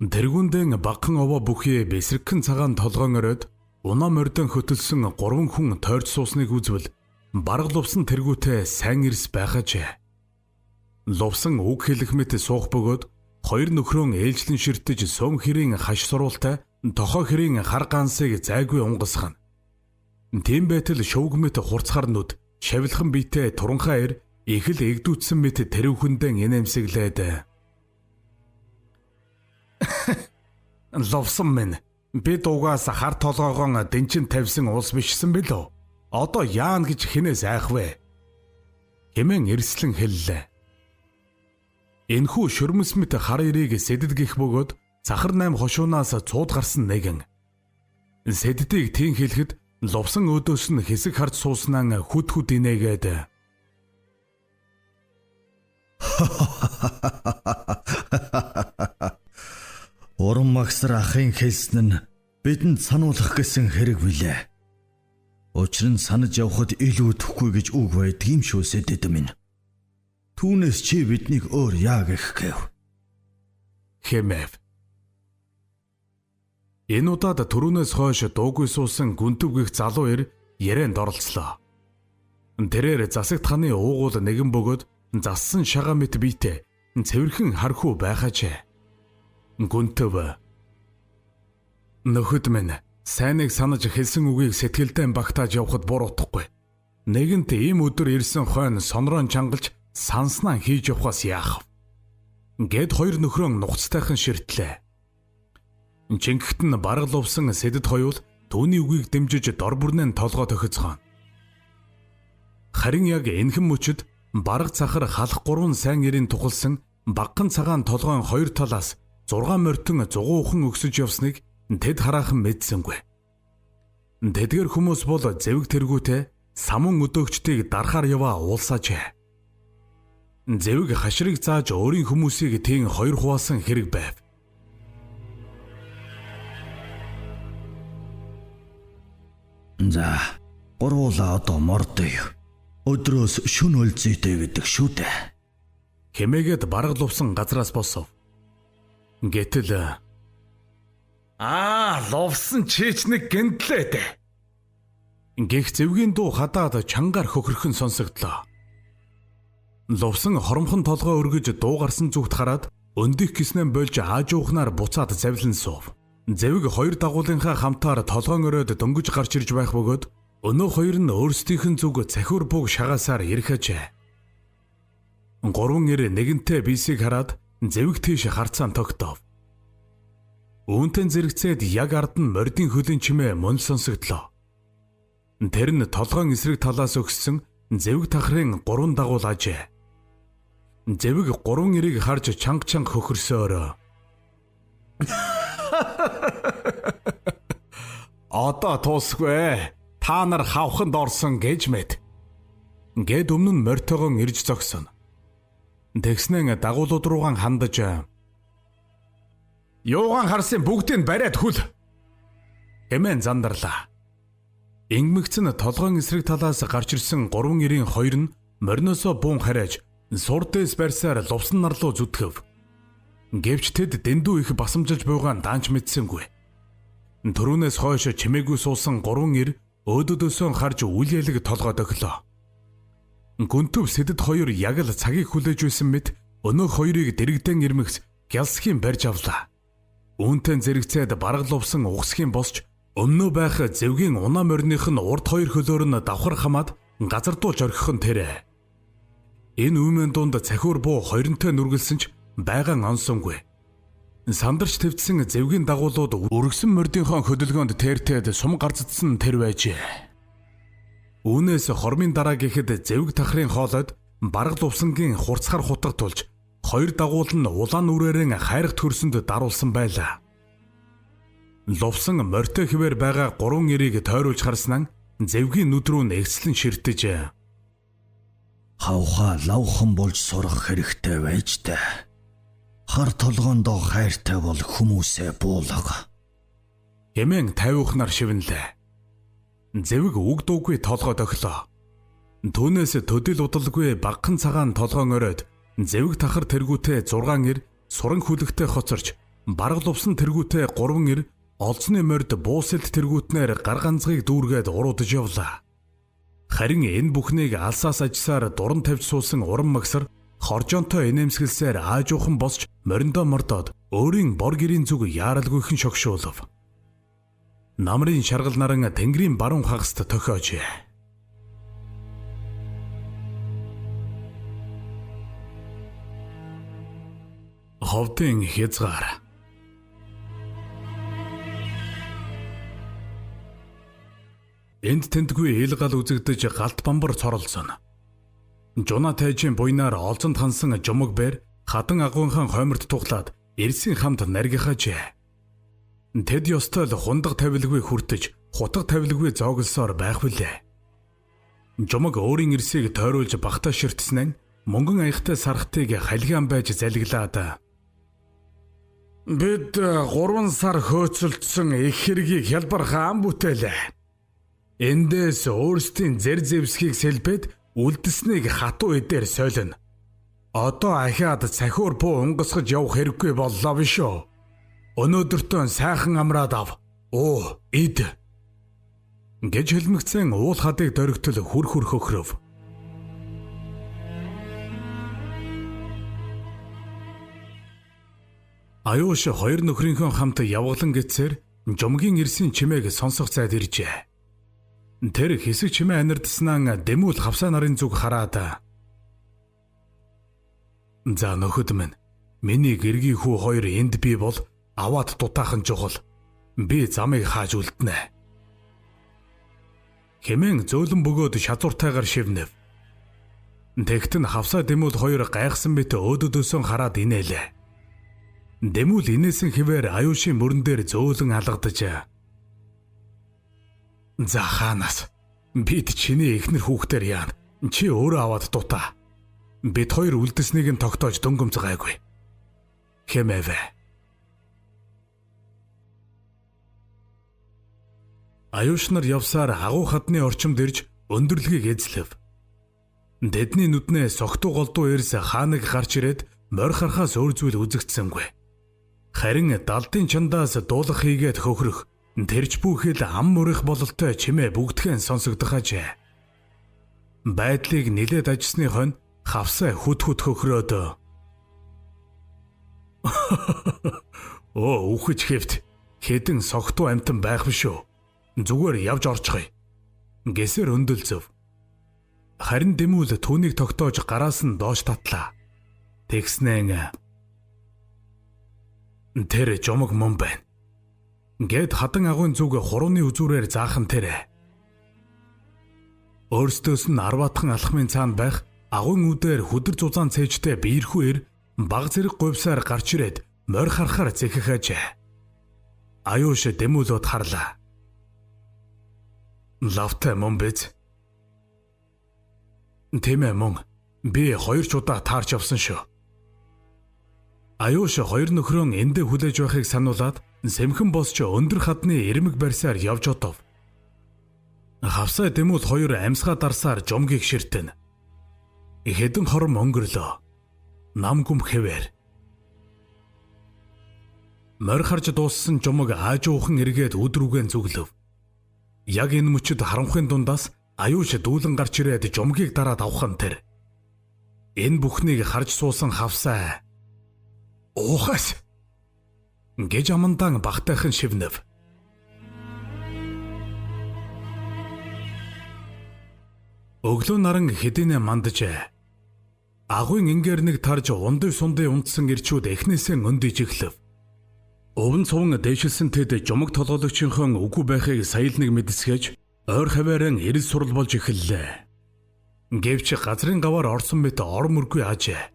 Тэргүүндэн багхан овоо бүхий бэсрэгхэн цагаан толгоон оройд унаа мордон хөтөлсөн 3 хүн тойрч суусныг үзвэл бараг лувсан тэргүүтээ сайн ирс байхажээ. Лувсан үг хэлэх мэт суух бөгөөд хоёр нөхрөө ээлжлэн ширтэж сум хэрийн хаш суруултай тохоо хэрийн хар гансыг зайгүй унгасгана. Тийм байтал шууг мэт хурцхар нүд шавилхан биетэй туранхаа ир их л эгдүүцсэн мэт тэрүүхэндэн инээмсэглээд ловсон минь би дуугаас хар толгоогоон дэнчин тавьсан улс бишсэн бэлөө. Одоо яана гэж хинээс айх вэ? Хэмээн эрслэн хэллээ. Энэхүү шөрмөс мэт хар ирийг сэдэдгэх бөгөөд цахар 8 хошуунаас цууд гарсан нэгэн. Сэддийг тийм хэлэхэд ловсон өдөөс нь хэсэг харж сууснаа хүд хүд инээгээд Уран магсар ахын хэлсэн нь бидэнд сануулах гэсэн хэрэг билээ. Учир нь санаж явхад илүү төхгүй гэж үг байдаг юм шүү сэдэд минь. Түүнээс чи биднийг өөр яа гэх гээв. Хэмэв. Энэ удаад түрүүнээс хойш дуугүй суусан гүнтв гих залуу ир ярианд оролцлоо. Тэрээр засагт ханы уугуул нэгэн бөгөөд зассан шагаа мэт биетэй цэвэрхэн хархуу байхажээ. Гүнтв нөхөд минь сайныг санаж хэлсэн үгийг сэтгэлдээ багтааж явхад буруутахгүй. Нэгэнт ийм өдөр ирсэн хойно сонроон чангалж санснаа хийж явахаас яах вэ? Гэд хоёр нөхрөө нухацтайхан ширтлээ. Чингэгт нь бараг лувсан сэдэд хоёул түүний үгийг дэмжиж дор бүрнээ толгой тохицгоно. Харин яг энэхэн мөчөд бараг цахар халах 3 сайн ирийн тухалсан багхан цагаан толгойн хоёр талаас 6 морьтон зугуухан өксөж явсныг тэд хараахан мэдсэнгүй. Тэдгэр хүмүүс бол зэвэг тэргүүтэй самун өдөөгчдийг дарахаар яваа уулсаажээ. Зэвэг хашрыг зааж өөрийн хүмүүсийг тийм хоёр хуваасан хэрэг байв. За, гурвуулаа одоо мордъё. Өдрөөс шүн үлзийтэй гэдэг шүү дээ. Хэмээгээд бараг лувсан газраас босов. Гэтэл лувсан чийч нэг гэнтлээ дээ. Гэх зэвгийн дуу хадаад чангаар хөхөрхөн сонсогдлоо. Лувсан хоромхон толгой өргөж дуу гарсан зүгт хараад өндөх гиснэн болж аажуухнаар буцаад завлан суув. Зэвэг хоёр дагуулынхаа хамтаар толгойн өрөөд дөнгөж гарч ирж байх бөгөөд өнөө хоёр нь өөрсдийнх нь зүг цахиур бууг шагаасаар ирэх ажээ. 3 ир нэгэнтээ бийсийг хараад зэвэг тийш харцаан тогтов. Үүнтэн зэрэгцээд яг ард нь мордын хөлийн чимээ мөн сонсогдлоо. Тэр нь толгойн эсрэг талаас өгсөн зэвэг тахрын 3 дагуул ажээ. Зэвэг 3 ирийг харж чанга хөхөрсөөр. Одоо туусгүй. Та нар хавханд орсон гэж мэд. Гэд өмнө нь морьтойгон ирж зогсоно. Тэгснэн дагуулууд руугаан хандаж "Юугаан харсан бүгдийг бариад хүл" хэмээн зандарлаа. Ингмэгцэн толгойн эсрэг талаас гарч ирсэн 3 ирийн хоёр нь мориноосоо буун харайж сурдээс барьсаар лувсан нарлуу зүтгэв. Гэвч тэд дэндүү их басамжилж буйгаан даанч мэдсэнгүй. Төрүүнээс хойш чимээгүй суусан 3 ир өөдөөдөөсөө харж үл ялэг толгой доглоо. Гүнтв сэдэд хоёр яг л цагийг хүлээж байсан мэт өнөө хоёрыг дэрэгдэн ирмэгс гялсхийн барьж авлаа. Үүнтэн зэрэгцээд бараг лувсан угсхийн босч өмнөө байх зэвгийн унаа морьных нь урд хоёр хөлөөр нь давхар хамаад газардуулж орхих нь тэрэ. Энэ үмэн дунд цахиур буу хоёронтой нүргэлсэн ч байгаан онсонгүй. Сандарч твцсэн зэвгийн дагуулууд өргөсөн мордынхон хөдөлгөөнд тэртээд сум гарцдсан тэр байжээ. Үүнээс хормын дараа гэхэд зэвг тахрын хоолойд бараг лувсангийн хурцгаар хутгах тулж хоёр дагуул нь улаан үрээрэн хайрах төрсөнд даруулсан байлаа. Лувсан морьтой хിവэр байгаа 3 нэрийг тойруулж харснаа зэвгийн нүд рүү нэгслэн ширтэж Хавха лавхан болж сурах хэрэгтэй байж таа. Хар толгоондоо хайртай бол хүмүүсээ буулга. Хэмээн тавиухнаар шивнэлээ. Зэвэг үг дуугүй толгой дохлоо. Түүнээс төдөл удалгүй багхан цагаан толгоон оройд зэвэг тахар тэргүүтээ 6 эр суран хүлэгтэй хоцорч бараг лувсан тэргүүтээ 3 эр олзны морд буусэлт тэргүүтнээр гар ганцгийг дүүргээд уруудаж явлаа. Харин энэ бүхнийг алсаас ажсаар дуран тавьж суусан уран магсар хоржоонтой инээмсэглсээр аажуухан босч мориндоо мордоод өөрийн бор гэрийн зүг яаралгүйхэн шогшуулв. Намрын шаргал наран тэнгэрийн баруун хагаст тохиожээ. Ховдын хязгаар. Энд тентгүй ил гал үзэгдэж галт бамбар цоролсон. Жуна тайжийн буйнаар олзонд хансан жумаг бэр хадан агуунхан хойморт тухлаад эрсийн хамт наргихажээ. Тэд ёстой л хундаг тавилгүй хүртэж хутаг тавилгүй зоглосоор байх билээ. Жумаг өөрийн эрсийг тойруулж багтаа ширтснэн мөнгөн аягтай сархтыг халигаан байж залглаад бид 3 сар хөөцөлдсөн их хэргийг хялбар хаан бүтээлээ. Эндээс өөрсдийн зэр зэвсгийг сэлбэд үлдсэнийг хатуу эдээр сойлно. Одоо ахаад цахиур буу унгасгаж явах хэрэггүй боллоо биш үү? Өнөөдөртөө сайхан амраад ав. Оо, эд. Гэж хэлмэгцэн уул хадыг дөргтөл хүр хөхрөв. Аюуш хоёр нөхрийнхөө хамт явгалан гэцээр жумгийн эрсийн чимээг сонсох зайд иржээ. Тэр хэсэг чимээ анирдснаа дэмүүл хавсаа нарын зүг хараад "За нөхөд минь, миний гэргийн хүү хоёр энд бий бол аваад дутаахан жухал. Би замыг хааж үлднэ." Хэмээн зөөлөн бөгөөд шазууртайгаар шивнэв. Тэгт нь хавсаа дэмүүл хоёр гайхсан мэт өөдөөдөөсөө хараад инээлээ. Дэмүүл инээсэн хിവэр аюушийн мөрөн дээр зөөлөн алгадаж "За хаанаас бид чиний эхнэр хүүхдээр яана. Чи өөрөө аваад дутаа. Бид хоёр үлдэснийг нь тогтоож дөнгөмц гайгүй." Хэмээвэ. Аюуш нар явсаар агуу хадны орчимд ирж өндөрлөгийг эзлэв. Тэдний нүднээ согтуу голдуу эрс хааныг гарч ирээд морь харахаас өөр зүйл үзэгдсэнгүй. Харин далдын чандаас дуулах хийгээд хөхрөх тэрч бүхэл ам мөрөх бололтой чимээ бүгдхэн сонсогдох ажээ. Байдлыг нилээд ажсны хонь хавсаа хөт хөхрөөд "Оо үхэж хэвт хэдэн согтуу амтан байх биш үү? Зүгээр явж орчихъя" гэсээр өндөлцөв. Харин дэмүүл түүнийг тогтоож гараас нь доош татлаа. Тэгснэн "Тэр жомог мөн байна" гэд хадан агуун зүг хурууны үзүүрээр заахан тэрэ. Өөрсдөөс нь 10 атхан алхмын цаана байх агуун үдээр хөдөр зузаан цээжтэй биерхүү ир баг зэрэг говьсаар гарч ирээд морь харахаар зэхэх ажээ. Аюуш дэмүүлүүд харлаа. "Лавтай мөн биз?" "Тийм ээ мөн. Би 2 удаа таарч явсан шүү." Аюуш хоёр нөхрөө эндээ хүлээж байхыг сануулад сэмхэн босч өндөр хадны ирмэг барьсаар явж одов. Хавсаа дэмүүл хоёр амьсгаа дарсаар жомгийг ширтэн. Хэдэн хором өнгөрлөө. Нам гүм хэвээр. Морь харж дууссан жомог аажуухан эргээд өдрүүгэн зүглөв. Яг энэ мөчөд харанхуйн дундаас аюуш дүүлэн гарч ирээд жомгийг дараад авхан тэр. Энэ бүхнийг харж суусан хавсаа "Уухаас" гэж амандан багтайхан шивнэв. Өглөө наран хэдийнэ мандажээ. Агуйн ингээр нэг тарж ундын сундын унтсан ирчүүд эхнээсээ өндөж эхлэв. Өвн цуван дээшилсэн тэд жумаг толгойлогчийн үгүй байхыг сая л нэг мэдсгэж ойр хавааран эрэл сурал болж эхэллээ. Гэвч газрын гаваар орсон мэт ор мөргүй ажээ.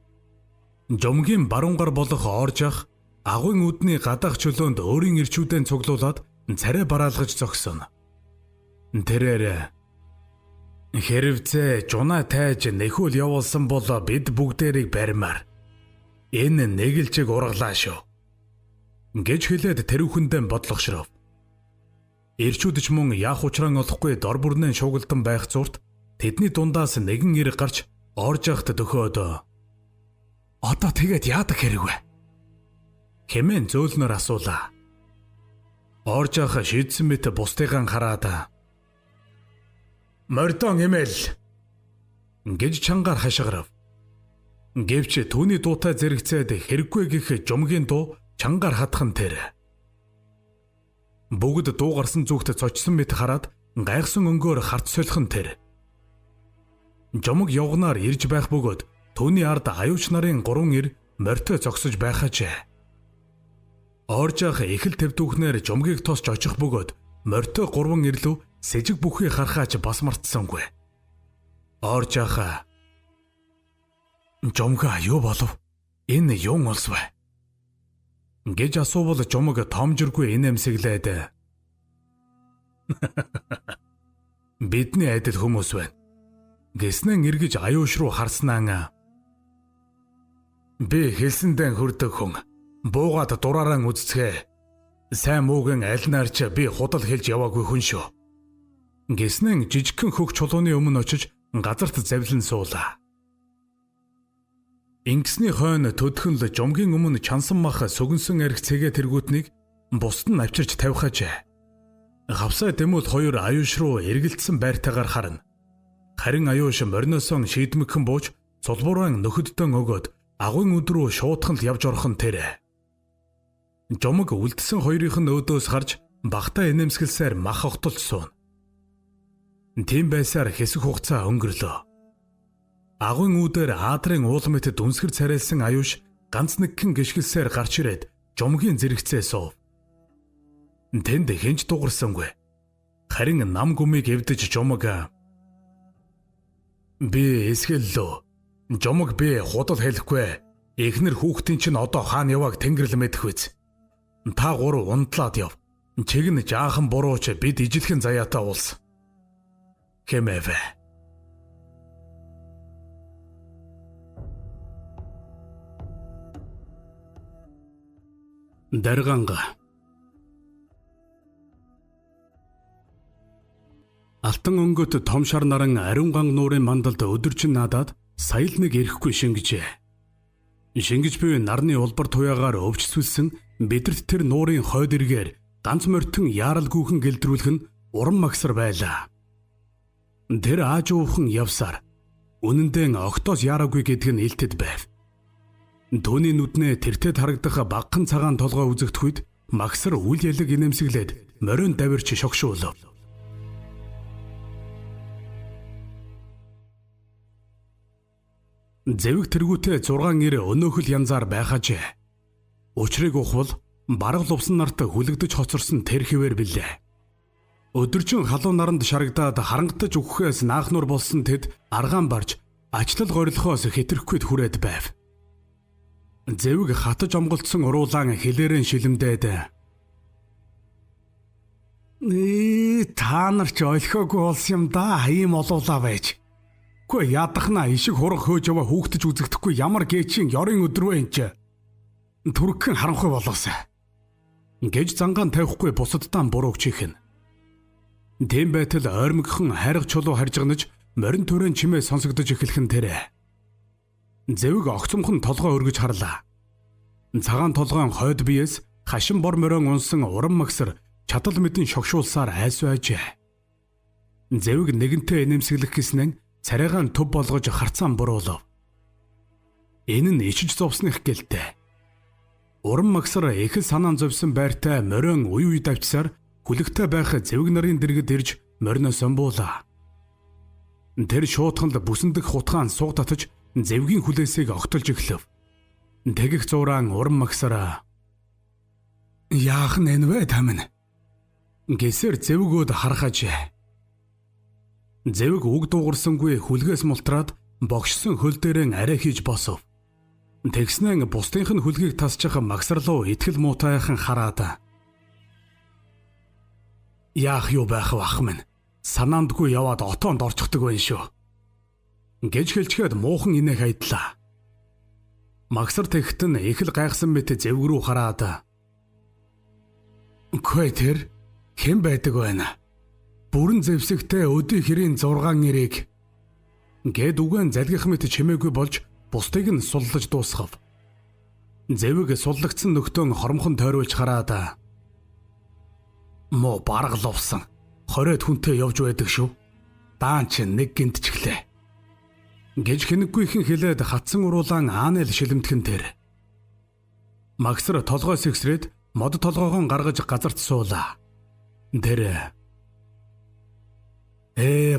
Жумгийн баруун гар болох оржих агуйн үдний гадаах чөлөөнд өөрийн ирчүүдэн цуглуулад царай бараалгаж зогсон. Тэрээр хэрвээ жуна тайж нэхүүл явуулсан бол бид бүгдээрийг баримаар. Энэ нэгэлжиг ургалаа шүү. Гэж хэлээд тэрүүхэндээ бодлогошров. Ирчүүд ч мөн яах учраа олохгүй дор бүрнээ шуугилдан байх зурт тэдний дундаас нэгэн ир гарч оржихт дөхөөд одоо тэгээд яадаг хэрэг вэ? Хэмээн зөөлнөр асуулаа. Оржих шийдсэн мэт бусдыгаан хараад мордон эмэл гэж чангаар хашгирав. Гэвч түүний дуутай зэрэгцээд хэрэггүй гих жумгийн дуу чангаар хатхан тэр. Бүгд дуу гарсан зүгт цочсон мэт хараад гайхсан өнгөөр харт солихон тэр. Жумаг явгнаар ирж байх бөгөөд түүний ард аюуч нарын 3 ир морьтой зогсож байхажээ. Оржих их л твдүүхнээр жумгийг тосч очих бөгөөд морьтой 3 ирлүү сэжиг бүхий харахаач бас мартсангүй. Оржих жумга юу болов? Энэ юун улс вэ? Гэж асуувал жумаг томжиргүй инээмсэглээд бидний адил хүмүүс байна. Гэснэн эргэж аюуш руу харснаа би хэлсэндээ хүрдэг хүн буугаад дураараа үзцгээ. Сайн муугийн аль наарч би худал хэлж яваагүй хүн шүү. Гэснэн жижигхэн хөх чулууны өмнө очиж газарт завлан суулаа. Ингэсний хойно төдхөн л жумгийн өмнө чансан мах сүгэнсэн арх цэгээ тэргүүтнийг бусд нь авчирч тавихажээ. Хавсаа дэмүүл 2 аюуш руу эргэлдсэн байртайгаар харна. Харин аюуш морносон шийдмэгхэн бууж цулбууран нөхөддөн өгөөд агуйн үд рүү шуудхан л явж орхон тэр. Жумаг үлдсэн хоёрынх нь өөдөөс харж багтаа инээмсгэлсээр мах огтолж суун. Тийм байсаар хэсэг хугацаа өнгөрлөө. Агуйн үүдээр аадрын уулмэт дүнсгэр царайлсан аюуш ганц нэгхэн гიშгэлсээр гарч ирээд жумгийн зэрэгцээ суув. Тэнд хинч дугарсангүй. Харин нам гүмийг эвдэж жумаг би эсгэллөө. Жумаг би худал хэлэхгүй. Эхнэр хүүхдийн чинь одоо хаана явааг тэнгэрл мэдэх үз. Та 3 унтлаад яв. Чиг нь жаахан бурууч бид ижилхэн заяатаа уулс. Хэмэв. Дарганга Алтан өнгөт том шар наран ариун ганг нуурын мандалд өдөржин наадаад сая л нэг ирэхгүй шингэжээ. Шингэж буй нарны улбар туяагаар өвчсвэлсэн бидэрт тэр нуурын хойд эргээр ганц морьтон яаралгүйхэн гэлдрүүлэх нь уран магсар байлаа. Тэр аажуухан явсаар үнэндээ октоос яараагүй гэдг нь илтэд байв. Түүний нүднээ тэртет харагдах багхан цагаан толгой үзэгдэх үед магсар үл ялэг инээмсэглээд морин давирч шогшуулв. Зэвэг тэргүүтээ 6 ир өнөөхөл янзаар байхажээ. Учрыг ухвал бараг лувсан нарт хүлэгдэж хоцорсон тэр хിവэр билээ. Өдөржин халуун наранд шарагдаад харангатаж өгөхөөс наахнуур болсон тэд аргаан барж ачлал горилохоос хэтэрхүйд хүрээд байв. Зэвэг хатаж омголдсон уруулаан хилээрэн шилэмдээд та нар ч ойлгоогүй болсон юм да, ийм олуулаа байж. Гүй ядахна ишиг хураг хөөж яваа хүүхдэж үзэгдэхгүй ямар гээчийн ёрын өдөр вэ энэ ч. Түргхэн харанхуй болоосаа. Гэж зангаан тавихгүй бусадтаа бурууг чихэн. Тэм байтал ойрмогхон хайрга чулуу харжигнаж морин төрön чимээ сонсогдож эхэлхэн тэрэ. Зэвэг огцомхон толгой өргөж харлаа. Цагаан толгойн хойд биес хашин бор морин унсан уран магсар чадал мэдэн шогшуулсаар айсуу ажээ. Зэвэг нэгэнтээ инээмсэглэх гэснэн царайгаан төв болгож харцаан буруулав. Энэ нь ичиж зовсных гэлтэй. Уран магсар их л санаан зовсон байртай морин үе үе давчсаар хүлэгтэй байх зэвэг нарын дэргэд ирж морино сомбуулаа. Тэр шуудхан л бүсэндэх хутгаан сууг татаж зэвгийн хүлээсийг огтолж эхлэв. Тэгэх зураан уран магсараа Яах нь вэ тамин? Гэсэр зэвгүүд харахажээ. Зэвг үг дуугарсангүй хүлгээс мултраад богшсон хөл дээрээ арай хийж босов. Тэгснэн бусдынх нь хүлгийг тасчих магсар руу итгэл муутайхан хараад. Яах юу байх вэ ах минь? Санаандгүй яваад отоонд орчихдаг байх шүү. Гэж хэлчихэд муухан инээх айдлаа. Магсар тэгтэн их л гайхсан мэт зэвг рүү хараад. Үгүй тэр хэн байдаг вэ? Бүрэн зэвсэгтэй өдий хэрийн 6 нэрийг гэд үгэн залгих мэт чимээгүй болж бусдыг нь суллаж дуусгав. Зэвэг суллагдсан нөхдөн хоромхон тойруулж хараад. Мо бараг лувсан 20-д хүнтэй явж байдаг шүү. Даан ч нэг гинтчихлээ. Гэж хэнэггүйхэн хэлээд хатсан уруулаан аанэл шилэмтгэн тэр. Магсар толгойс ихсрээд мод толгоогоо гаргаж газарт суулаа. Тэр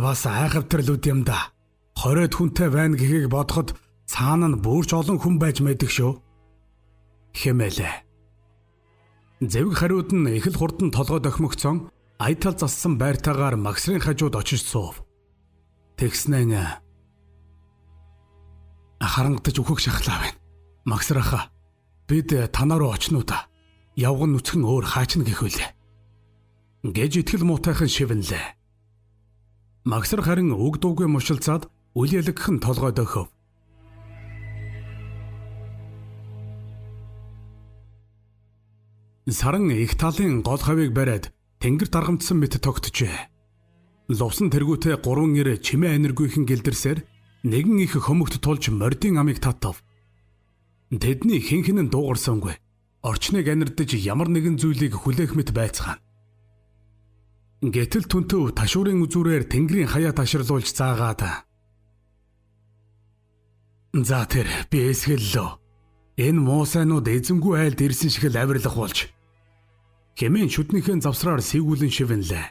бас айхавтарлууд юм да. 20-д хүнтэй байна гэхийг бодоход цаана нь бүрч олон хүн байж мэдэх шүү. Хэмээлээ. Зэвг хариуд нь их л хурдан толгой дохимогцсон аятал зассан байртаагаар магсрын хажууд очиж суув. Тэгснэн харангадаж үхэх шахлаа байна. Магсрахаа бид танаа руу очно да. Явган нүцгэн өөр хаачна гэхүүлээ. Гэж итгэл муутайхан шивнэлээ. Магсар харин үг дуугүй мушилцаад үл ялгхэн толгой дохив. Саран их талын гол хавийг бариад тэнгэр даргамтсан мэт тогтжээ. Лувсан тэргүүтээ 3 нэр чимээ энергүйхэн гэлдэрсээр нэгэн их хөмөгт тулж мордын амийг татав. Тэдний хинхэн нь дуугарсангүй. Орчныг анирдаж ямар нэгэн зүйлийг хүлээх мэт байцгаана. Гэтэл түнтөв ташуурын үзүүрээр тэнгэрийн хаяа таширлуулж заагаад. За тэр би эсгэллөө. Энэ муусайнууд эзэнгүй айлд ирсэн шиг л авирлах болж. Хэмээн шүднийхэн завсраар сэгүүлэн шивнэлээ.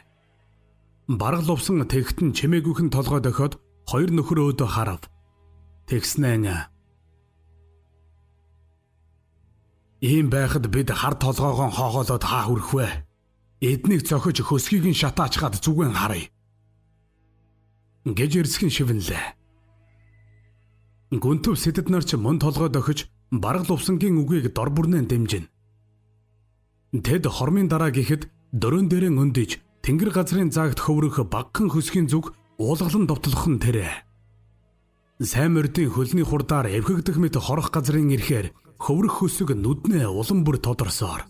Бараг лувсан тэгтэн чимээгүйхэн толгой дохиод 2 нөхөр өөдөө харав. Тэгснэн ийм байхад бид хар толгоогоо хоохолоод хаа хүрэх вэ? Эднийг зохиж хөсгийг нь шатаачгаад зүгэн харъя. Гэж эрсхэн шивнэлээ. Гүнтөв сэдэд нар ч мөн толгой дохиж бараг лувсангийн үгийг дор бүрнээ дэмжинэ. Тэд хормын дараа гэхэд дөрөн дээрээ өндөж тэнгэр газрын заагт хөврөх багхан хөсгийн зүг уулгалан довтлох нь тэрэ. Сайн мордын хөлний хурдаар эвхэгдэх мэт хорох газрын ирэхээр хөврөх хөсөг нүднээ улам бүр тодорсоор.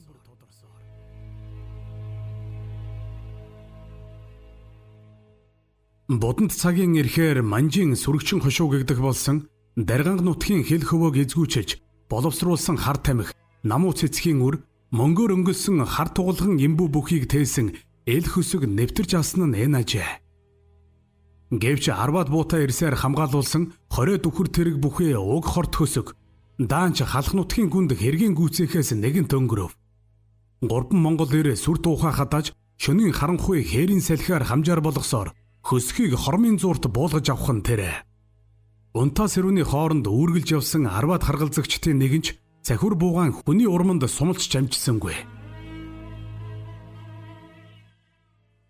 Бодонд цагийн ирэхээр манжийн сүргчин хошуу гэгдэх болсон дарганг нутгийн хэл хөвөөг эзгүүчилж боловсруулсан хар тамхи, намуу цэцгийн үр, мөнгөөр өнгөлсөн хар тугалган имбүү бүхийг тээсэн эл хөсөг нэвтэрч асан нь энэ ажээ. Гэвч 10-аад буутаа ирсээр хамгаалуулсан 20 дүхэр тэрэг бүхээ уг хорт хөсөг даанч халах нутгийн гүнд хэргийн гүйцээхээс нэгэн өнгөрөв. 3 монгол ир сүр туухаа хадаж шөнийн харанхуй хээрийн салхиар хамжаар болгосоор хөсгийг хормын зуурт буулгаж авах нь тэрэ. Унтаа сэрүүний хооронд үүргэлж явсан 10-аад харгалзагчдын нэгэн ч захиур буугаан хүний урманд сумалж чамжсангүй.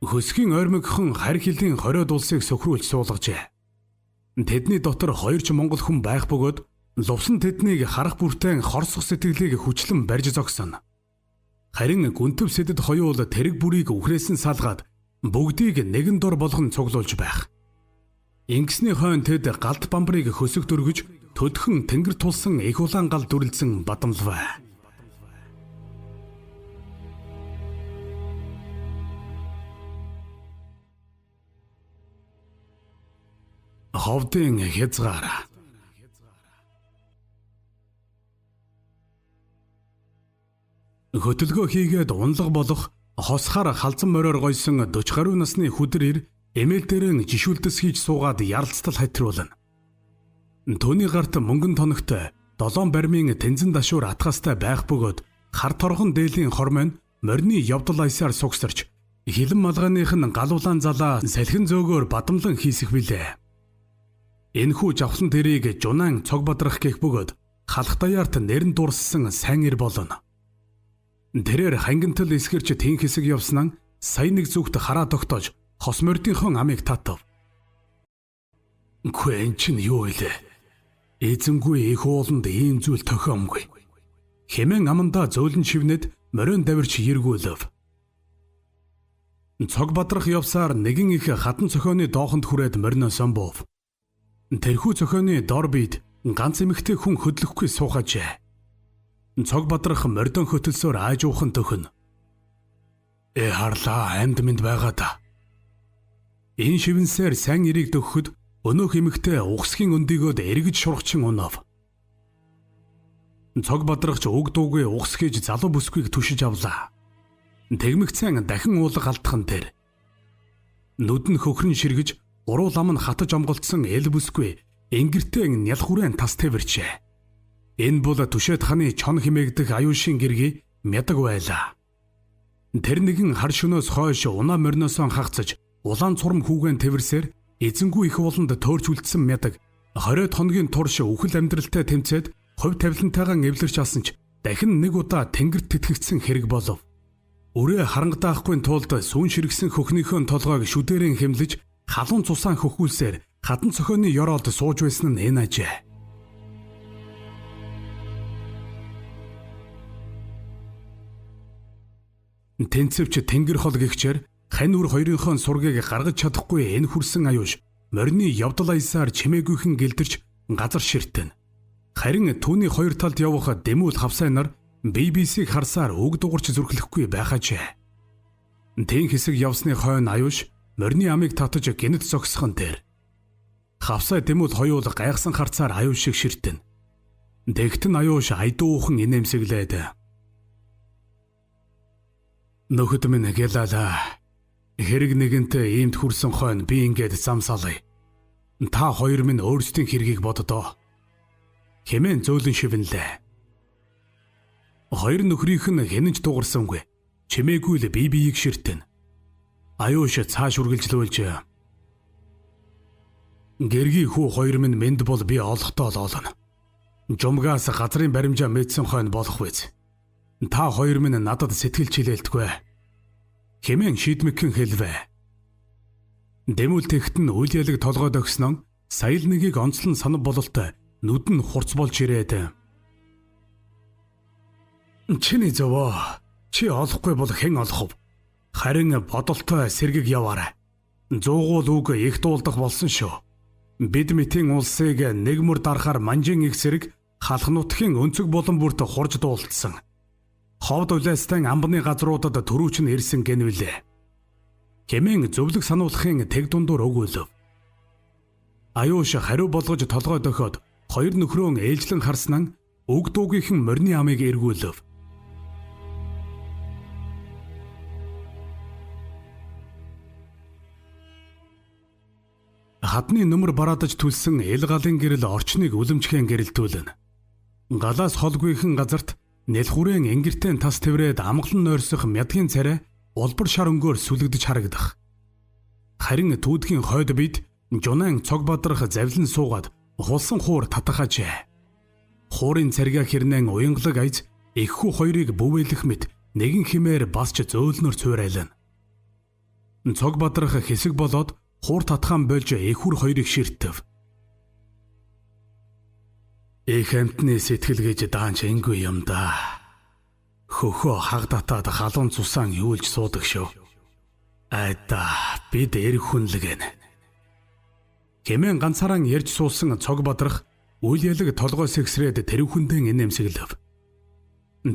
Хөсгийн ойрмогхон харь хилийн 20 улсыг сөхрүүлж суулгажээ. Тэдний дотор 2 ч монгол хүн байх бөгөөд лувсан тэднийг харах бүртэн хорсох сэтгэлийг хүчлэн барьж зогсоно. Харин гүнтөв сэдэд хоёул тэрэг бүрийг үхрээсэн салгаад бүгдийг нэгэн дор болгон цуглуулж байх. Ингэсний хойно тэд галт бамбарыг хөсөг дөргөж төдхөн тэнгэр тулсан их улаан гал дүрлсэн бадамлваа. Ховдын хязгаар. Хөтөлгөө хийгээд унлаг болох хосхаар халзан мориор гойсон 40 гаруй насны хүдэр ир эмээл дээрэн жишүүлдэс хийж суугаад яралцтал хатруулна. Төвний гарт мөнгөн тоногтой 7 баримын тэнзэн дашуур атгастай байх бөгөөд хар торгон дээлийн хормойн морины явдал аясаар сугсарч хилэн малгайных нь галуулаан залаа салхин зөөгөөр бадамлан хийсэх билээ. Энэхүү жавхлан тэрийг жунаан цог бадрах гэх бөгөөд халах даяарт нэрэн дурссан сайн ир болно. Тэрээр хангинтал эсгэрч тэн хэсэг явсан нь сая нэг зүгт хараа тогтоож хос мордынхон амийг татав. Үгүй эн чинь юу вэ? Эзэнгүй их ууланд ийм зүйл тохиомгүй. Хэмээн амандаа зөөлөн шивнэд морин давирч эргүүлв. Цог бадрах явсаар нэгэн их хатан цохооны доохонд хүрээд мориноос буув. Тэрхүү цохооны дор биед ганц эмэгтэй хүн хөдлөхгүй суухажээ. Цог бадрах мордон хөтөлсөөр аажуухан төхөн. Харлаа амьд мэд байгаа да. Энэ шивнсээр сайн эрийг дөхөхөд өнөөх эмэгтэй угсгийн өндийгөөд эргэж шургачин унав. Цог бадрагч уг дуугүй угс хийж залуу бүсгүйг түшиж авлаа. Тэгмэгцэн дахин уулга алдхан тэр. Нүд нь хөхрөн ширгэж уруу лам нь хатаж омголцсон эл бүсгүй энгэртэй нял хүрэн тас тавирчээ. Энэ бол түшээд ханы чон химээгдэх аюушийн гэргий мядаг байлаа. Тэр нэгэн хар шөнөөс хойш унаа мориноос хагцаж улаан цурам хүүгэн тэрсээр эзэнгүй их ууланд төөрч үлдсэн мядаг 20 хоногийн турш үхэл амьдралтай тэмцээд хувь тавилантайгаан эвлэрч алсан ч дахин нэг удаа тэнгэрт тэтгэгдсэн хэрэг болов. Өрөө харангадаахгүй тулд сүүн ширгсэн хөхнийхөө толгойг шүдэрэн хэмлэж халуун цусаан хөхүүлсээр хатан цохооны ёроолд сууж байсан нь энэ ажээ. Тэнцвч тэнгэр хол гихчээр хань үр хоёрынхон сургийг гаргаж чадахгүй энэ хүрсэн аюуш морины явдал аясаар чимээгүйхэн гэлдэрч газар ширтэн. Харин түүний хоёр талд явах дэмүүл хавсай нар BBC-г харсаар үг дуурч зүрхлэхгүй байхажээ. Тэн хэсэг явсны хойно аюуш морины амийг татаж гинэт зогсхон дээр. Хавсай дэмүүл хоёул гайхсан харцаар аюуш шиг ширтэн. Тэгтэн аюуш айдуухан инээмсэглээд. Нөхөд минь гэлалаа. Хэрэг нэгэнтэй иймд хүрсэн хойно би ингээд замсалъя. Та хоёр минь өөрсдийн хэргийг боддоо. Хэмээн зөөлөн шивнэлээ. Хоёр нөхрийнх нь хэнэнч дуурсангүй. Чимээгүй л биеийг ширтэн. Аюуш цааш үргэлжлүүлж. Гэргийн хүү хоёр минь мэд бол би олохтой л олно. Жумгаас газрын баримжаа мэдсэн хойно болох биз. Та хоёр минь надад сэтгэл чилээлтгүй. Хэмээн шийдмэгхэн хэлвэ. Дэмүүл тэгт нь үйл ялэг толгойд өгснөн сая л нэгийг онцлон санав бололтой нүд нь хурц болж ирээд. Чиний зөвөө. Чи олохгүй бол хэн олох вэ? Харин бодолтой сэргийг яваарай. Зуугуул үг их дуулдах болсон шүү. Бид мэтийн улсыг нэг мөр дарахаар манжин их сэрэг халах нутгийн өнцөг болон бүрт хурж дуулдсан. Ховд улаастан амбаны газруудад төрүүч нь ирсэн гэнвэлээ. Хэмээн зөвлөг сануулахын тэг дундуур өгүүлв. Аюуш хариу болгож толгой дохиод хоёр нөхрөө ээлжлэн харснан үг дуугийнхэн морины амыг эргүүлв. Хадны нөмөр бараадаж түлсэн эл галын гэрэл орчныг үлэмжхэн гэрэлтүүлнэ. Галаас холгүйхэн газарт нэл хүрэн энгэртэн тас тэврээд амгалан нойрсох мядгийн царай улбар шар өнгөөр сүлэгдэж харагдах. Харин түүдгийн хойд бид жунаан цог бадрах завлан суугаад хулсан хуур татахажээ. Хуурын царгаа хэрнэн уянгалаг айз эххүү хоёрыг бүвэлэх мэт нэгэн химээр басч зөөлнөр цуурайлна. Цог бадрах хэсэг болоод хуур татхан болж эхүр хоёрыг ширтэв. Их амтны сэтгэл гэж даанч энгүй юм да. Хөхөө хагдатаад халуун цусаан юулж суудаг шүү. Айда бид эрх хүнлэгэн. Хэмээн ганцаараа ярьж суусан цог бадрах үйл ялэг толгойс ихсрээд тэрүүхэндээ инээмсэглэв.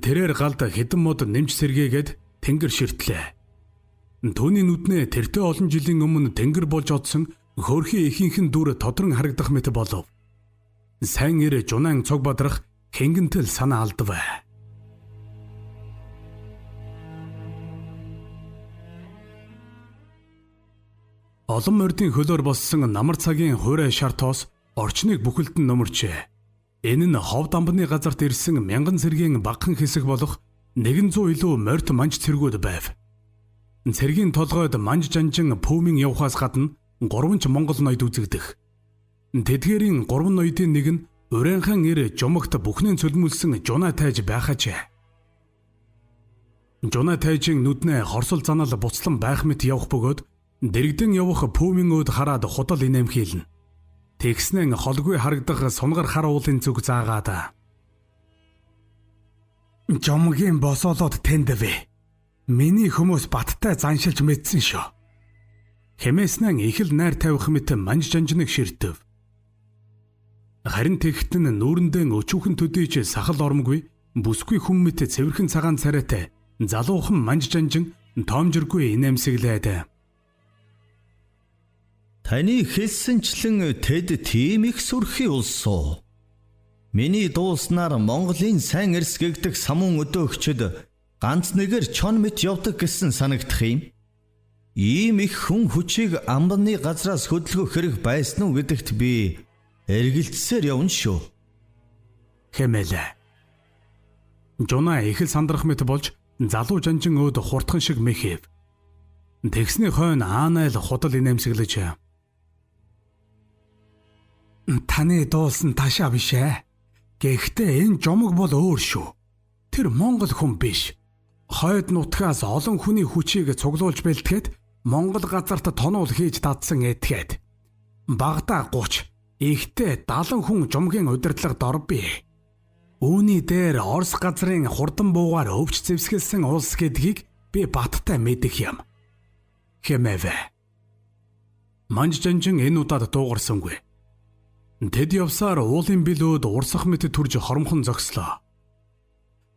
Тэрээр галд хэдэн мод нэмж сэргээгээд тэнгэр ширтлээ. Түүний нүднээ тэртээ олон жилийн өмнө тэнгэр болж одсон хөөрхий ихийнхэн дүр тодрон харагдах мэт болов. Сайн ир жунаан цог бадрах хэнгэнтэл санаа алдав. Олон мордын хөлөөр боссон намар цагийн хуурай шартоос орчныг бүхэлдэн нөмөрчээ. Энэ нь ховд амбаны газарт ирсэн мянган цэргийн багахан хэсэг болох 100 илүү морд манж цэргүүд байв. Цэргийн толгойд манж жанжин пүүмийн явхаас гадна 3 ч монгол ноёд үзэгдэх. Тэдгээрийн 3 ноёдын нэг нь урeenхан ир жумагт бүхнээ цөлмүүлсэн жунаа тайж байхажээ. Жуна тайжийн нүднээ хорсол занал буцлан байх мэт явах бөгөөд дэрэгдэн явах Пүүмийн өөд хараад худал инээмхийлнэ. Тэгснэн холгүй харагдах сунгар хар уулын зүг заагаад Жомгийн босоолоод тэнд вэ. Миний хүмүүс баттай заншилж мэдсэн шүү. хэмээснэн их л найр тавих мэт манж жанжныг ширтэв. Харин тэгтэн нүүрэндээ өчүүхэн төдийч сахал ормгүй бүсгүй хүн мэт цэвэрхэн цагаан царайтай залуухан манж жанжин тоомжиргүй инээмсэглээд Таны хэлсэнчлэн тэд тийм их сүрхий улсуу. Миний дууснаар Монголын сайн эрс гэгдэх самуун өдөөгчд ганц нэгээр чон мэт явдаг гэсэн санагдах юм. Ийм их хүн хүчийг амбаны газраас хөдөлгөх хэрэг байсан уу гэдэгт би эргэлзсээр явна шүү. хэмээлээ. Жуна их л сандрах мэт болж залуу жанжин өөд хурдхан шиг мэхэв. Тэгсний хойно Аанайл худал инээмсэглэж Таны дуулсан ташаа биш ээ. Гэхдээ энэ жомог бол өөр шүү. Тэр Монгол хүн биш. Хойд нутгаас олон хүний хүчийг цуглуулж бэлтгэхэд Монгол газарт тонуул хийж татсан этгээд. Багада 30, ихтэй 70 хүн жомгийн удирдлага дор бий. Үүний дээр Орос газрын хурдан буугаар өвч зэвсгэлсэн улс гэдгийг би баттай мэдэх юм. хэмээв. Манж жанжин энэ удаад дуугарсангүй. Тэд явсаар уулын билүүд урсах мэт төрж хоромхон зогслоо.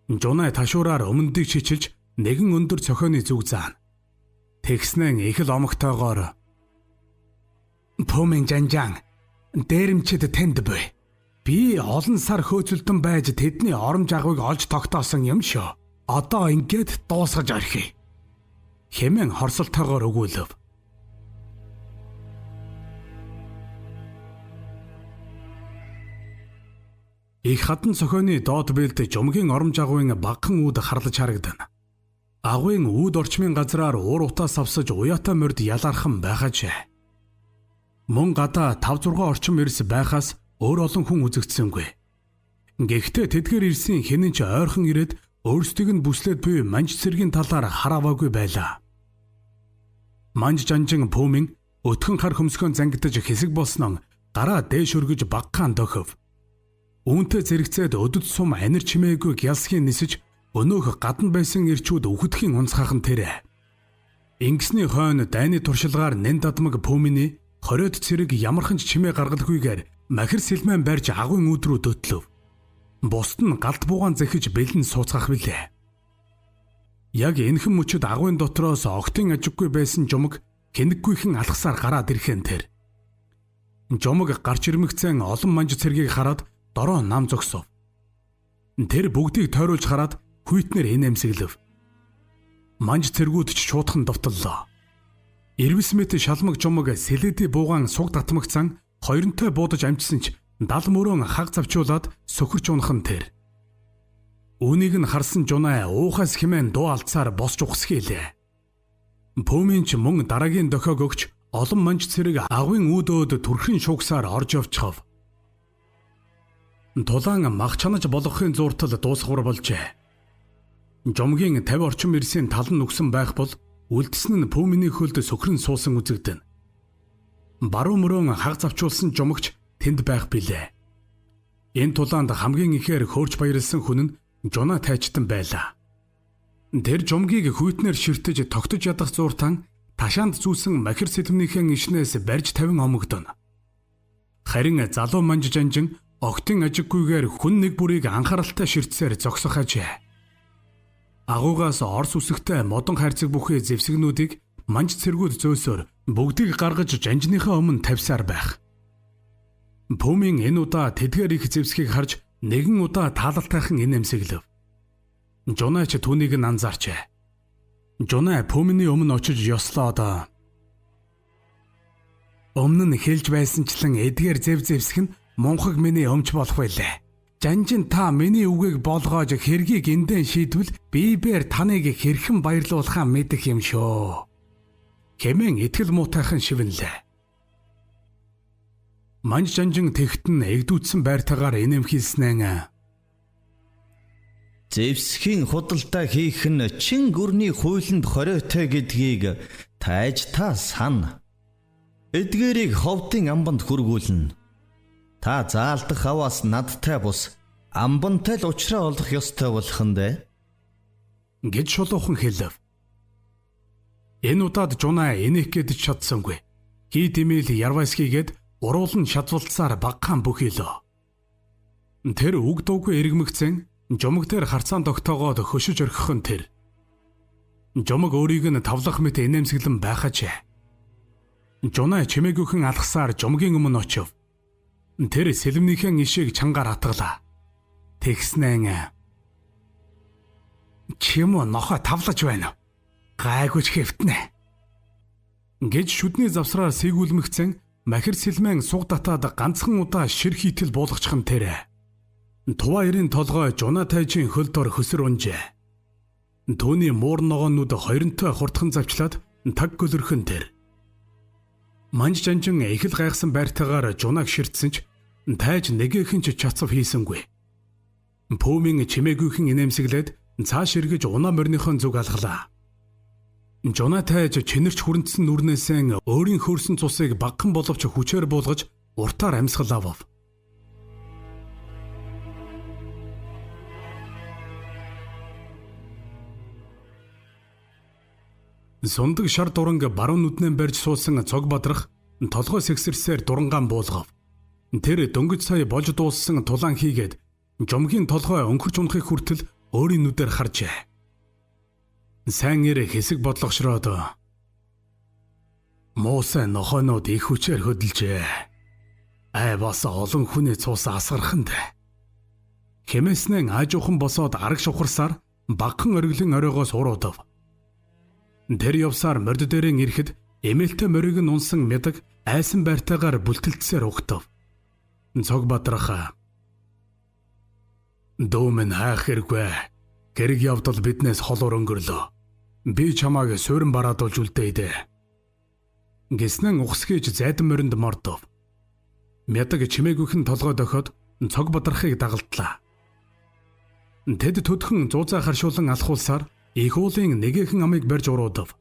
Жуна ташуураар өмнөдийг шичилж нэгэн өндөр цохооны зүг заана. Тэгснэн их л омогтойгоор Пүүмийн жанжаан дээрэмчэд тэнд буй. Би олон сар хөөцөлдөн байж тэдний оромж агвыг олж тогтоосон юм шүү. Одоо ингээд дуусгаж орхив. хэмээн хорсолтойгоор өгүүлв. Их хатан цохооны доод бэлд жомгийн оромж агвын багхан үүд харлаж харагдана. Агвын үүд орчмын газраар уур утаас авсаж уяатай морд ялаархан байгаажээ. Мөн гадаа 5-6 орчим эрс байхаас өөр олон хүн үзэгдсэнгүй. Гэхдээ тэдгээр ирсэн хинэн ч ойрхон ирээд өөрсдийг нь бүслээд буй манж цэргийн талаар харааваагүй байлаа. Манж жанжин Пүүмийн өтгөн хар хөмсгөн зангидаж хэсэг болсноо гараа дээш өргөж багахан дохив. Үүнтэй зэрэгцээд өдөд сум анир чимээгүй гялсхийн нисэж өнөөх гадна байсан ирчүүд үхэдхийн унцхаахан тэрэ. Ингэсний хойно дайны туршилгаар нэн дадмаг Пүүминий хориод цэрэг ямархан ч чимээ гаргалгүйгээр махир сэлмэн барьж агуйн үүд рүү дөтлөв. Бусд нь галт буугаан зэхиж бэлэн сууцгах билээ. Яг энэхэн мөчөд агуйн дотроос огтын ажиггүй байсан жомог хэнэггүйхэн алхасаар гараад ирэхэн тэр. Жомог гарч ирмэгцэн олон манж цэргийг хараад дороо нам зогсов. Тэр бүгдийг тойруулж хараад хүйтнэр инээмсэглэв. Манж цэргүүд ч шуудхан довтлоо. Ирвэс мэт шалмаг жомог сэлэдий буугаан суг татмагцсан хоёронтой буудаж амжсан ч дал мөрөн хаг завчуулаад сөхөрч унахан тэр. Үүнийг нь харсан Жуна уухаас хэмээн дуу алдсаар босч ухсхийлээ. Пүүмийн ч мөн дараагийн дохиог өгч олон манж цэрэг агвын үүдөөд түрхэн шуугсаар орж явчихав. Тулаан мах чанаж болгохын зууртал дуусгавар болжээ. Жомгийн 50 орчим ирсийн тал нь нүгсэн байх бол үлдсэн нь Пүүминий хөлд сөхрөн суусан үзэгдэн. Баруун мөрөн хаг завчуулсан жомогч тэнд байх билээ. Энэ тулаанд хамгийн ихээр хөөрч баярлсан хүн нь Жуна тайчтан байлаа. Тэр жомгийг хүйтнэр ширтэж тогтож ядах зууртан ташаанд зүүсэн махир сэлмнийхэн ишнээс барьж тавин омогдоно. Харин залуу манж жанжин огтын ажиггүйгээр хүн нэг бүрийг анхааралтай ширтсээр зогсох ажээ. Агуугаас орс үсэгтэй модон хайрцаг бүхий зэвсэгнүүдийг манж цэргүүд зөөсөөр бүгдийг гаргаж жанжныхаа өмнө тавьсаар байх. Пүүмийн энэ удаа тэдгээр их зэвсгийг харж нэгэн удаа таалалтайхан инээмсэглэв. Жуна ч түүнийг нь анзаарчээ. Жуна Пүүминий өмнө очиж ёслоод өмнө нь хэлж байсанчлан эдгээр зэвсэх нь мунхаг миний өмч болох байлээ. Жанжин та миний үгийг болгоож хэргийг эндэн шийдвэл бибээр таныг хэрхэн баярлуулахаа мэдэх юм шүү. Хэмээн итгэл муутайхан шивнэлээ. Манж жанжин тэгтэн эгдүүцсэн байртайгаар инээмхийлснэн Зевсхийн худалдаа хийх нь чин гүрний хуулинд хориотой гэдгийг тааж та сана. Эдгээрийг ховдын амбанд хөргүүлнэ. Та заалдах аваас надтай бус амбантай л уучраа олох ёстой болохондэ гэж шулуухан хэлв. Энэ удаад Жуна энэх гэдэж чадсангүй. Хий димэл Ярвайскийгээд уруулан шатвалцаар багхан бүхийлөө. Тэр үг дуугүй эргэмэгцэн жомог дээр харцаан тогтоогоод хөшөж орхихон тэр. Жомог өөрийг нь тавлах мэт инээмсэглэн байхажээ. Жуна чимээгүйхэн алхасаар жомгийн өмнө очив. Тэр сэлмнийхэн ишийг чангаар хатгалаа. Тэгснэн чимо нохо тавлаж байна. Гайгүйч хэвтнэ. Гэж шүдний завсраар сэгүүлмэгцэн махир сэлмэн суг татаад ганцхан удаа шир хийтэл буулгачихын тэр. Туваерийн толгой Жуна тайжийн хөл дор хөсөр унжээ. Төвний муур ногоонууд хоёронтой хурдхан завчлаад таг гөлөрхөн тэр. Манж жанжин их л гайхсан байртайгаар Жунаг ширтсэн ч тайж нэгэхэн ч чацав хийсэнгүй. Пүүмийн чимээгүйхэн инээмсэглээд цааш эргэж унаа морныхон зүг алгалаа. Жуна тайж чинэрч хүрэнтсэн нүрнээсээ өөрийн хөрсөн цусыг багхан боловч хүчээр буулгаж уртаар амьсгал авав. Сундаг шар дуранг баруун нүднээ барьж суусан цог бадрах толгой сэгсэрсээр дурангаан буулгав. Тэр дөнгөж сая болж дууссан тулаан хийгээд жомгийн толгой өнгөрч унахыг хүртэл өөрийн нүдээр харжээ. Сайн ирэ хэсэг бодлогошроод Мосе нохонууд их хүчээр хөдөлжээ. Бас олон хүний цус асгарханд. Хэмээснэн аажуухан босоод арга шухарсаар багхан ориглын оройгоос уруудав. Тэр явсаар морд дээрэн ирэхэд эмээлтэй морийг нь унсан мядаг айсан байртайгаар бүлтэлцсээр угтав. Цог бадрах. Дөөмөн хаах хэрэггүй. Гэрэг явдал биднээс холоор өнгөрлөө. Би чамааг суурин бараадуулж үлдээдэ. Гэснэн ухсгийж зайдан моринд мордов. Мядаг чимээгүйхэн толгой дохиод цог бадрахыг дагалдлаа. Тэд төдхөн зуузаа харшуулан алхуулсаар их уулын нэгэхэн амыг барьж уруудав.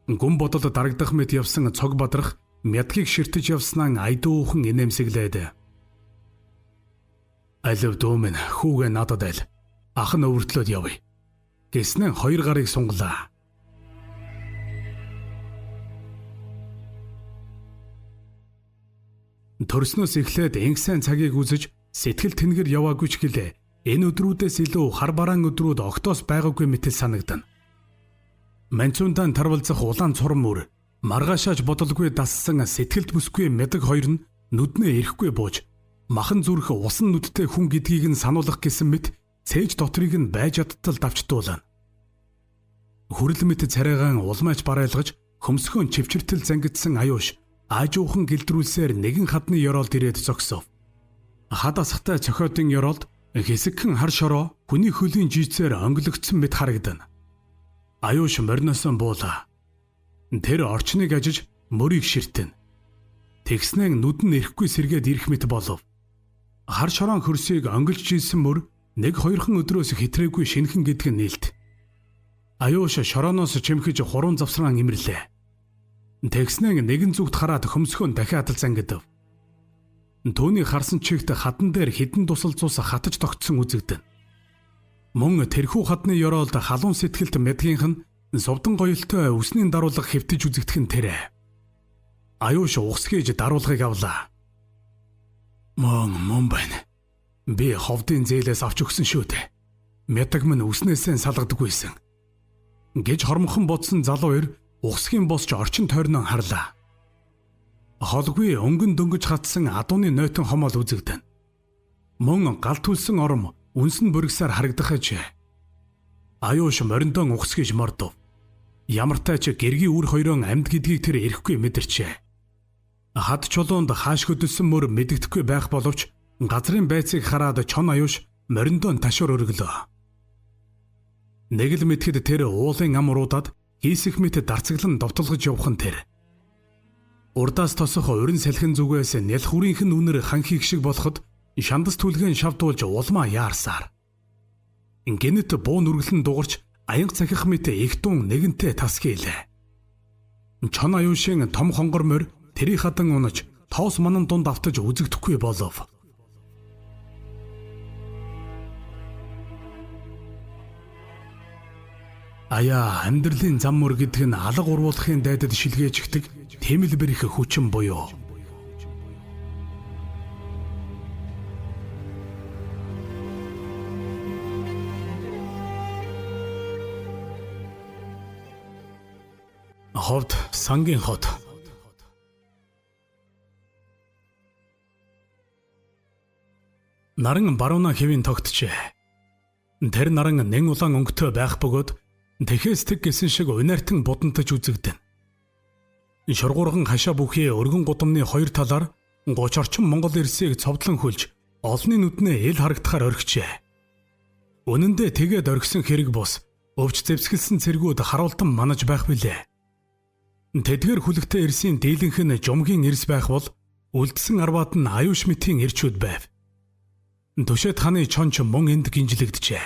Гүн бодол дарагдах мэт явсан цог бадрах мядгийг ширтэж явснаа айдуухан инээмсэглээд. Алив дөөмөн хүүгээ надад айл. Ах нь өвөртлөөд явъя. Гэснэн хоёр гарыг сунгалаа. Төрснөөс эхлээд ингэсэн цагийг үзэж сэтгэл тэнгэр яваагүй ч гэлээ. Энэ өдрүүдээс илүү хар бараан өдрүүд огтоос байгаагүй мэтэл санагдана. Манцундан тарвалзах улаан цурам мөр, маргаашааж бодолгүй дассан сэтгэлд бүсгүй мядаг хоёр нь нүднээ ирэхгүй бууж, махан зүрх усан нүдтэй хүн гэдгийг нь сануулгах гэсэн мэт цээж дотрыг нь байж адтал давчдуулна. Хүрэл мэт царайгаан улмаач барайлгаж, хөмсгөн чивчиртэл зангидсан аюуш, аажуухан гэлдрүүлсээр нэгэн хадны ёроолд ирээд зогсов. Хад асахтай цохиодын ёроолд хэсэгхэн хар шороо хүний хөлийн жийцээр өнгөлөгдсөн мэт харагдана. Аюуш морносон буула. Тэр орчныг ажиж мөрийг ширтэн. Тэгснэн нүд нь ирэхгүй сэргээд ирэх мэт болов. Хар шороон хөрсийг өнгөлж жийсэн мөр нэг хоёрхан өдрөөс хэтрээгүй шинхэн гэдг нь нээлт. Аюуш шорооноос чимхэж хурун завсраан имэрлээ. Тэгснэн нэгэн зүгт хараад хөмсгөн дахиад зангидав. Төвний харсан чигт хатан дээр хідэн тусал цус хатаж тогтсон үзэгдэн. Мөн тэрхүү хадны ёроолд халуун сэтгэлт мэдгийнх нь сувдан гоёлтой үсний даруулга хэвтэж үзэгдэх нь тэрэ. Аюуш ухсгийж даруулгыг авлаа. Мөн байна. Би ховдын зээлээс авч өгсөн шүү дээ. Мядаг минь үснээсээ салгадаггүйсэн. Гэж хормхон бодсон залуу ир ухсгийн босч орчин тойрноо харлаа. Холгүй өнгөн дөнгөж хатсан адууны нойтон хомоол үзэгдэн. Мөн галт түлсэн ором үнсэн бүргсээр харагдах ажээ. Аюуш мориндон ухсгийж мордов. Ямартай ч гэргийн үр хоёрон амьд гэдгийг тэр эрэхгүй мэдэрчээ. Хад чулуунд хааш хөдөлсөн мөр мэдэгдэхгүй байх боловч газрын байцыг хараад чон аюуш мориндон ташуур өргөлөө. Нэг л мэдхэд тэр уулын ам уруудаад хийсэх мэт дарцаглан довтолгож явах нь тэр. Урдаас тосох урин салхин зүгээс нэл хүрийнхэн үнэр ханхийг шиг болоход шандас түлгэн шавдуулж улмаа яарсаар. Гэнэт буу нүргэлэн дугарч аянга цахих мэт их дун нэгэнтээ тасгийлээ. Чон аюушийн том хонгор морь тэрийг хадан унаж тоос манан дунд автаж үзэгдэхгүй болов. Аяа амьдралын зам мөр гэдэг нь алга урвуулахын дайдад шилгээжигдэг тэмэл бэрх хүчин буюу. Ховд сангийн хот. Наран барууна хэвийн тогтжээ. Тэр наран нэн улаан өнгөтэй байх бөгөөд тэхээс тэг гэсэн шиг унайтан будантаж үзэгдэн. Шургуурхан хашаа бүхий өргөн гудамны хоёр талаар 30 орчим монгол ирсийг цовдлон хөлж олонний нүднээ ил харагдахаар орхижээ. Үнэн дээр тэгээд орхисон хэрэг бус өвч зэвсгэлсэн цэргүүд харуултан манаж байх билээ. Тэдгээр хүлэгтэй ирсийн дийлэнх нь жумгийн ирс байх бол үлдсэн арваад нь аюуш мэтийн ирчүүд байв. Төшөөт хааны чонч мөн энд гинжлэгдэжээ.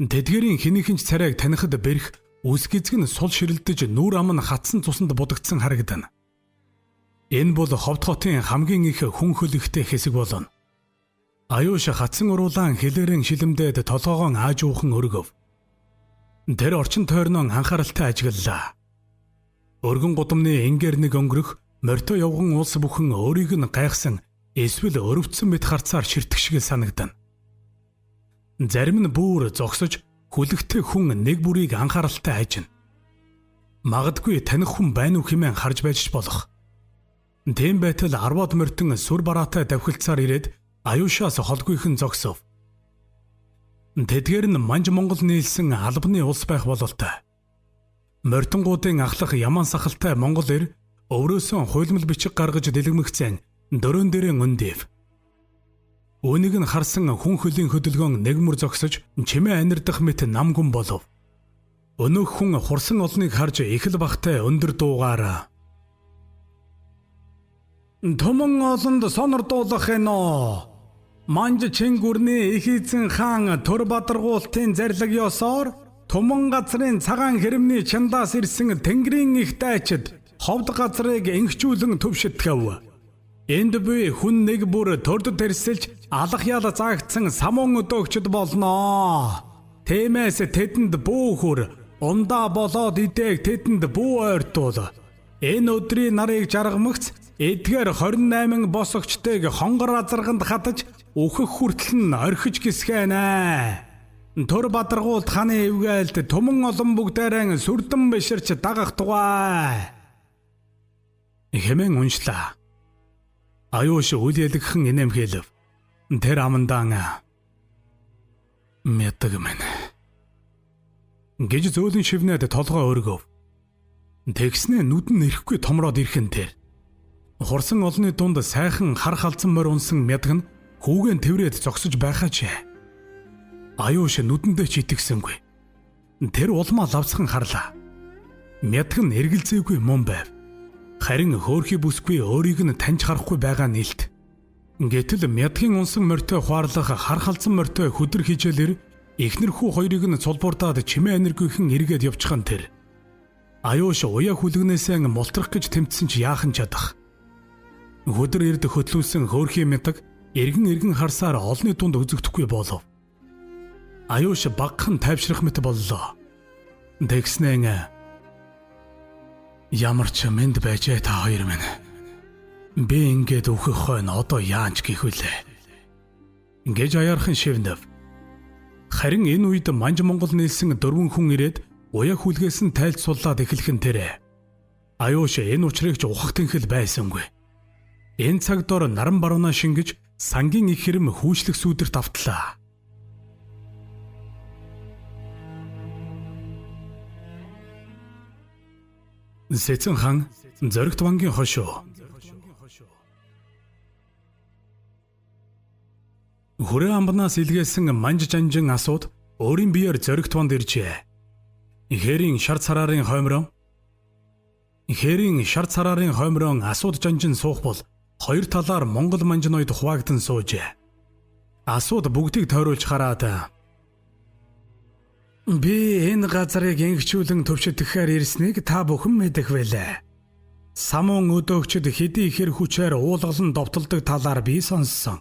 Тэдгээрийн хэнийхэнч царайг танихад бэрх үс гизг нь сул ширэлдэж нүүр ам нь хатсан цуснд будагдсан харагдана. Энэ бол Ховд хотын хамгийн их хүн хөлөгтэй хэсэг болно. Аюуш хатсан уруулаан хэлээрэн шилэмдээд толгоогоо аажуухан өргөв. Тэр орчин тойрноо анхааралтай ажиглалаа. Өргөн гудамны ингээр нэг өнгөрөх морьтой явган улс бүхэн өөрийг нь гайхсан эсвэл өрөвдсөн мэт харцаар ширтэх шиг санагдана. Зарим нь бүр зогсож хүлэгтэй хүн нэг бүрийг анхааралтай хайжна. Магадгүй таних хүн байна уу хэмээн харж байж болох. Тийм байтал арваад морьтон сүр бараатай давхилцаар ирээд аюушаас холгүйхэн зогсов. Тэдгээр нь манж Монгол нийлсэн албаны улс байх бололтой. Морьтонгуудын ахлах яман сахалтай монгол эр өврөөсөө хуйлмал бичиг гаргаж дэлгэмэгцэн дөрөн дээрэн өндөв. Үүнийг нь харсан хүн хөлийн хөдөлгөөн нэгмөр зогсож чимээ анирдах мэт намгүн болов. Өнөөх хүн хурсан олныг харж ихэл бахтай өндөр дуугаараа "Томон олонд сонордуулах энэ. Манж Чингүрний их эзэн хаан Төр Бадаргуултын зарлаг ёсоор Томон газрын цагаан хэрэмний чандаас ирсэн Тэнгэрийн их дайчид Ховд газрыг ингчүүлэн төвшөтгөв. Энд буй хүн нэг бүр төрд тэрсэлж алах ял заагдсан самун өдөөгчд болно. Тиймээс тэдэнд бүүхүр ундаа болоод идээг тэдэнд бүү ойртуул. Энэ өдрийн нарыг жаргамагц эдгээр 28 босогчтойг хонгор азарганд хатаж өөхөх хүртэл нь орхиж гисгэнэ. Төр Бадаргуулт хааны эвгээлд туман олон бүгдээрэн сүрдэн биширч дагах тугай. Хэмээн уншлаа. Аюуш үлээлгхэн инээмхээлв. Тэр амандаан мэддэг мэн. Гэж зөөлөн шивнээд толгой өргөв. Тэгснээ нүд нь ирэхгүй томроод ирхэн тэр. Хурсан олны дунд сайхан хар халзан морь унсан мядг нь хүүгэн тэврээд зогсож байхаач. Аюуш нүдэндээ ч итгэсэнгүй. Тэр улмаа лавцхан харлаа. Мядг нь эргэлзээгүй мөн байв. Харин хөөрхий бүсгүй өөрийг нь таньж харахгүй байгаа нэлт. Гэтэл мядгийн унсан морьтой хуарлах хар халзан морьтой хөдөр хижээлэр эхнэрхүү хоёрыг нь цулбурдаад чимээ аниргүйхэн эргээд явчихан тэр. Аюуш уяа хүлгнээсээ мултрах гэж тэмцсэн ч яахан чадах. Хөдөр эрд хөтлүүлсэн хөөрхий мядаг эргэн харсаар олны дунд үзэгдэхгүй болов. Аюуш багхан тайвшрах мэт боллоо. Тэгснээ ямар ч мэд байжээ та хоёр минь. Би ингээд өөхөх хойно одоо яанч гэх вүлээ. Гэж аяархан шивнэв. Харин энэ үед манж Монгол нийлсэн 4 хүн ирээд уяа хүлгээс нь тайлцуулаад эхлэхэн тэрэ. Аюуш энэ учрыг ч ухах тэнхэл байсангүй. Энэ цаг дор наран баруунаа шингэж сангийн их хэрэм хүүшлэх сүудэрт автлаа. Сэцэн хаан зоригт бангийн хошоо. Хүрээ амбанаас илгээсэн манж жанжин асууд өөрийн биеэр зоригт банд иржээ. Ихэрийн шар цараарын хоймрон асууд жанжин суух бол хоёр талаар монгол манж ноёд хуваагдан суужээ. Асууд бүгдийг тойруулж хараад Би энэ газрыг ингэчүүлэн төвчөдөхээр ирснийг та бүхэн мэдэх байлаа. Самун өдөөгчд хэдий ихэр хүчээр уулгалан довтолдог талаар би сонссон.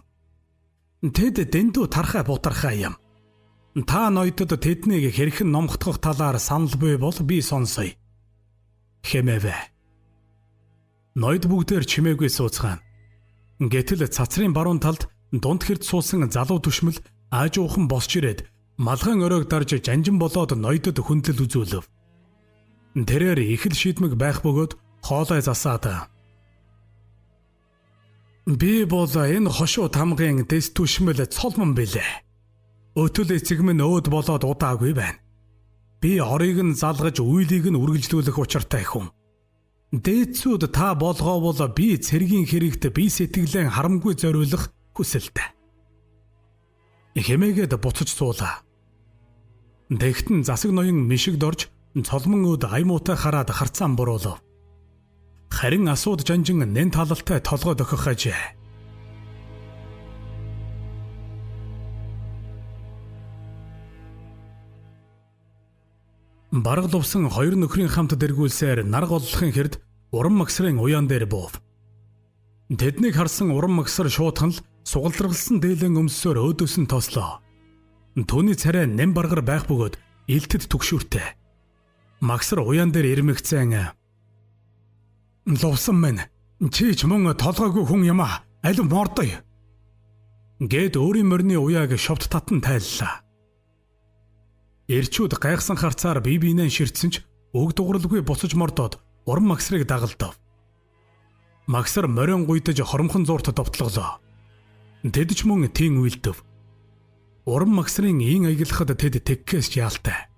Тэд дэндүү тархай бутархай юм. Та ноёдод тэднийг хэрхэн номготгох талаар санал буй бол би сонсоё. Хэмэвэ. Ноёд бүгдээр чимээгүй сууцгаана. Гэтэл цацрын баруун талд дунд хэрд суусан залуу түшмэл аажуухан босч ирээд малгайн оройг дарж жанжин болоод ноёдод хүндлэл үзүүлв. Тэрээр их л шийдмэг байх бөгөөд хоолой засаад. Би бол энэ хошуу тамгын дэс түшмэл цолмон билээ. Өтөл эцэг минь өөд болоод удаагүй байна. Би орыг нь залгаж үйлийг нь үргэлжлүүлэх учиртай хүн. Дээдсүүд та болгоовол би цэргийн хэрэгт би сэтгэлэн харамгүй зориулах хүсэлтэй. Хэмээгээд буцаж суулаа. Тэгтэн засаг ноён мишигд орж цолмон өөд аймуутай хараад харцаан буруулав. Харин асууд жанжин нэн талалтай толгой дохих ажээ. Бараг лувсан хоёр нөхрийн хамт дэргүүлсээр нар голлохын хэрд уран магсрын уяан дээр буув. Тэднийг харсан уран магсар шуудхан л сугалралсан дээлэн өмсөөр өөдөөс нь тослоо. Түүний царай нэм баргар байх бөгөөд илтэд түгшүүртэй. Магсар уяан дээр ирмэгцэн лувсан минь чи ч мөн толгойгүй хүн юм а. Аль мордоё. Гэд өөрийн морины уяаг шовт татан тайллаа. Эрчүүд гайхсан харцаар бие биенээ ширтсэн ч өг дугралгүй буцаж мордоод уран магсрыг дагалдав. Магсар морин гуйдаж хоромхон зуурт довтлоглоо. Тэд ч мөн тийм үйлдэв. Уран магсрын ийн аялахад тэд тэгкээс яалтай.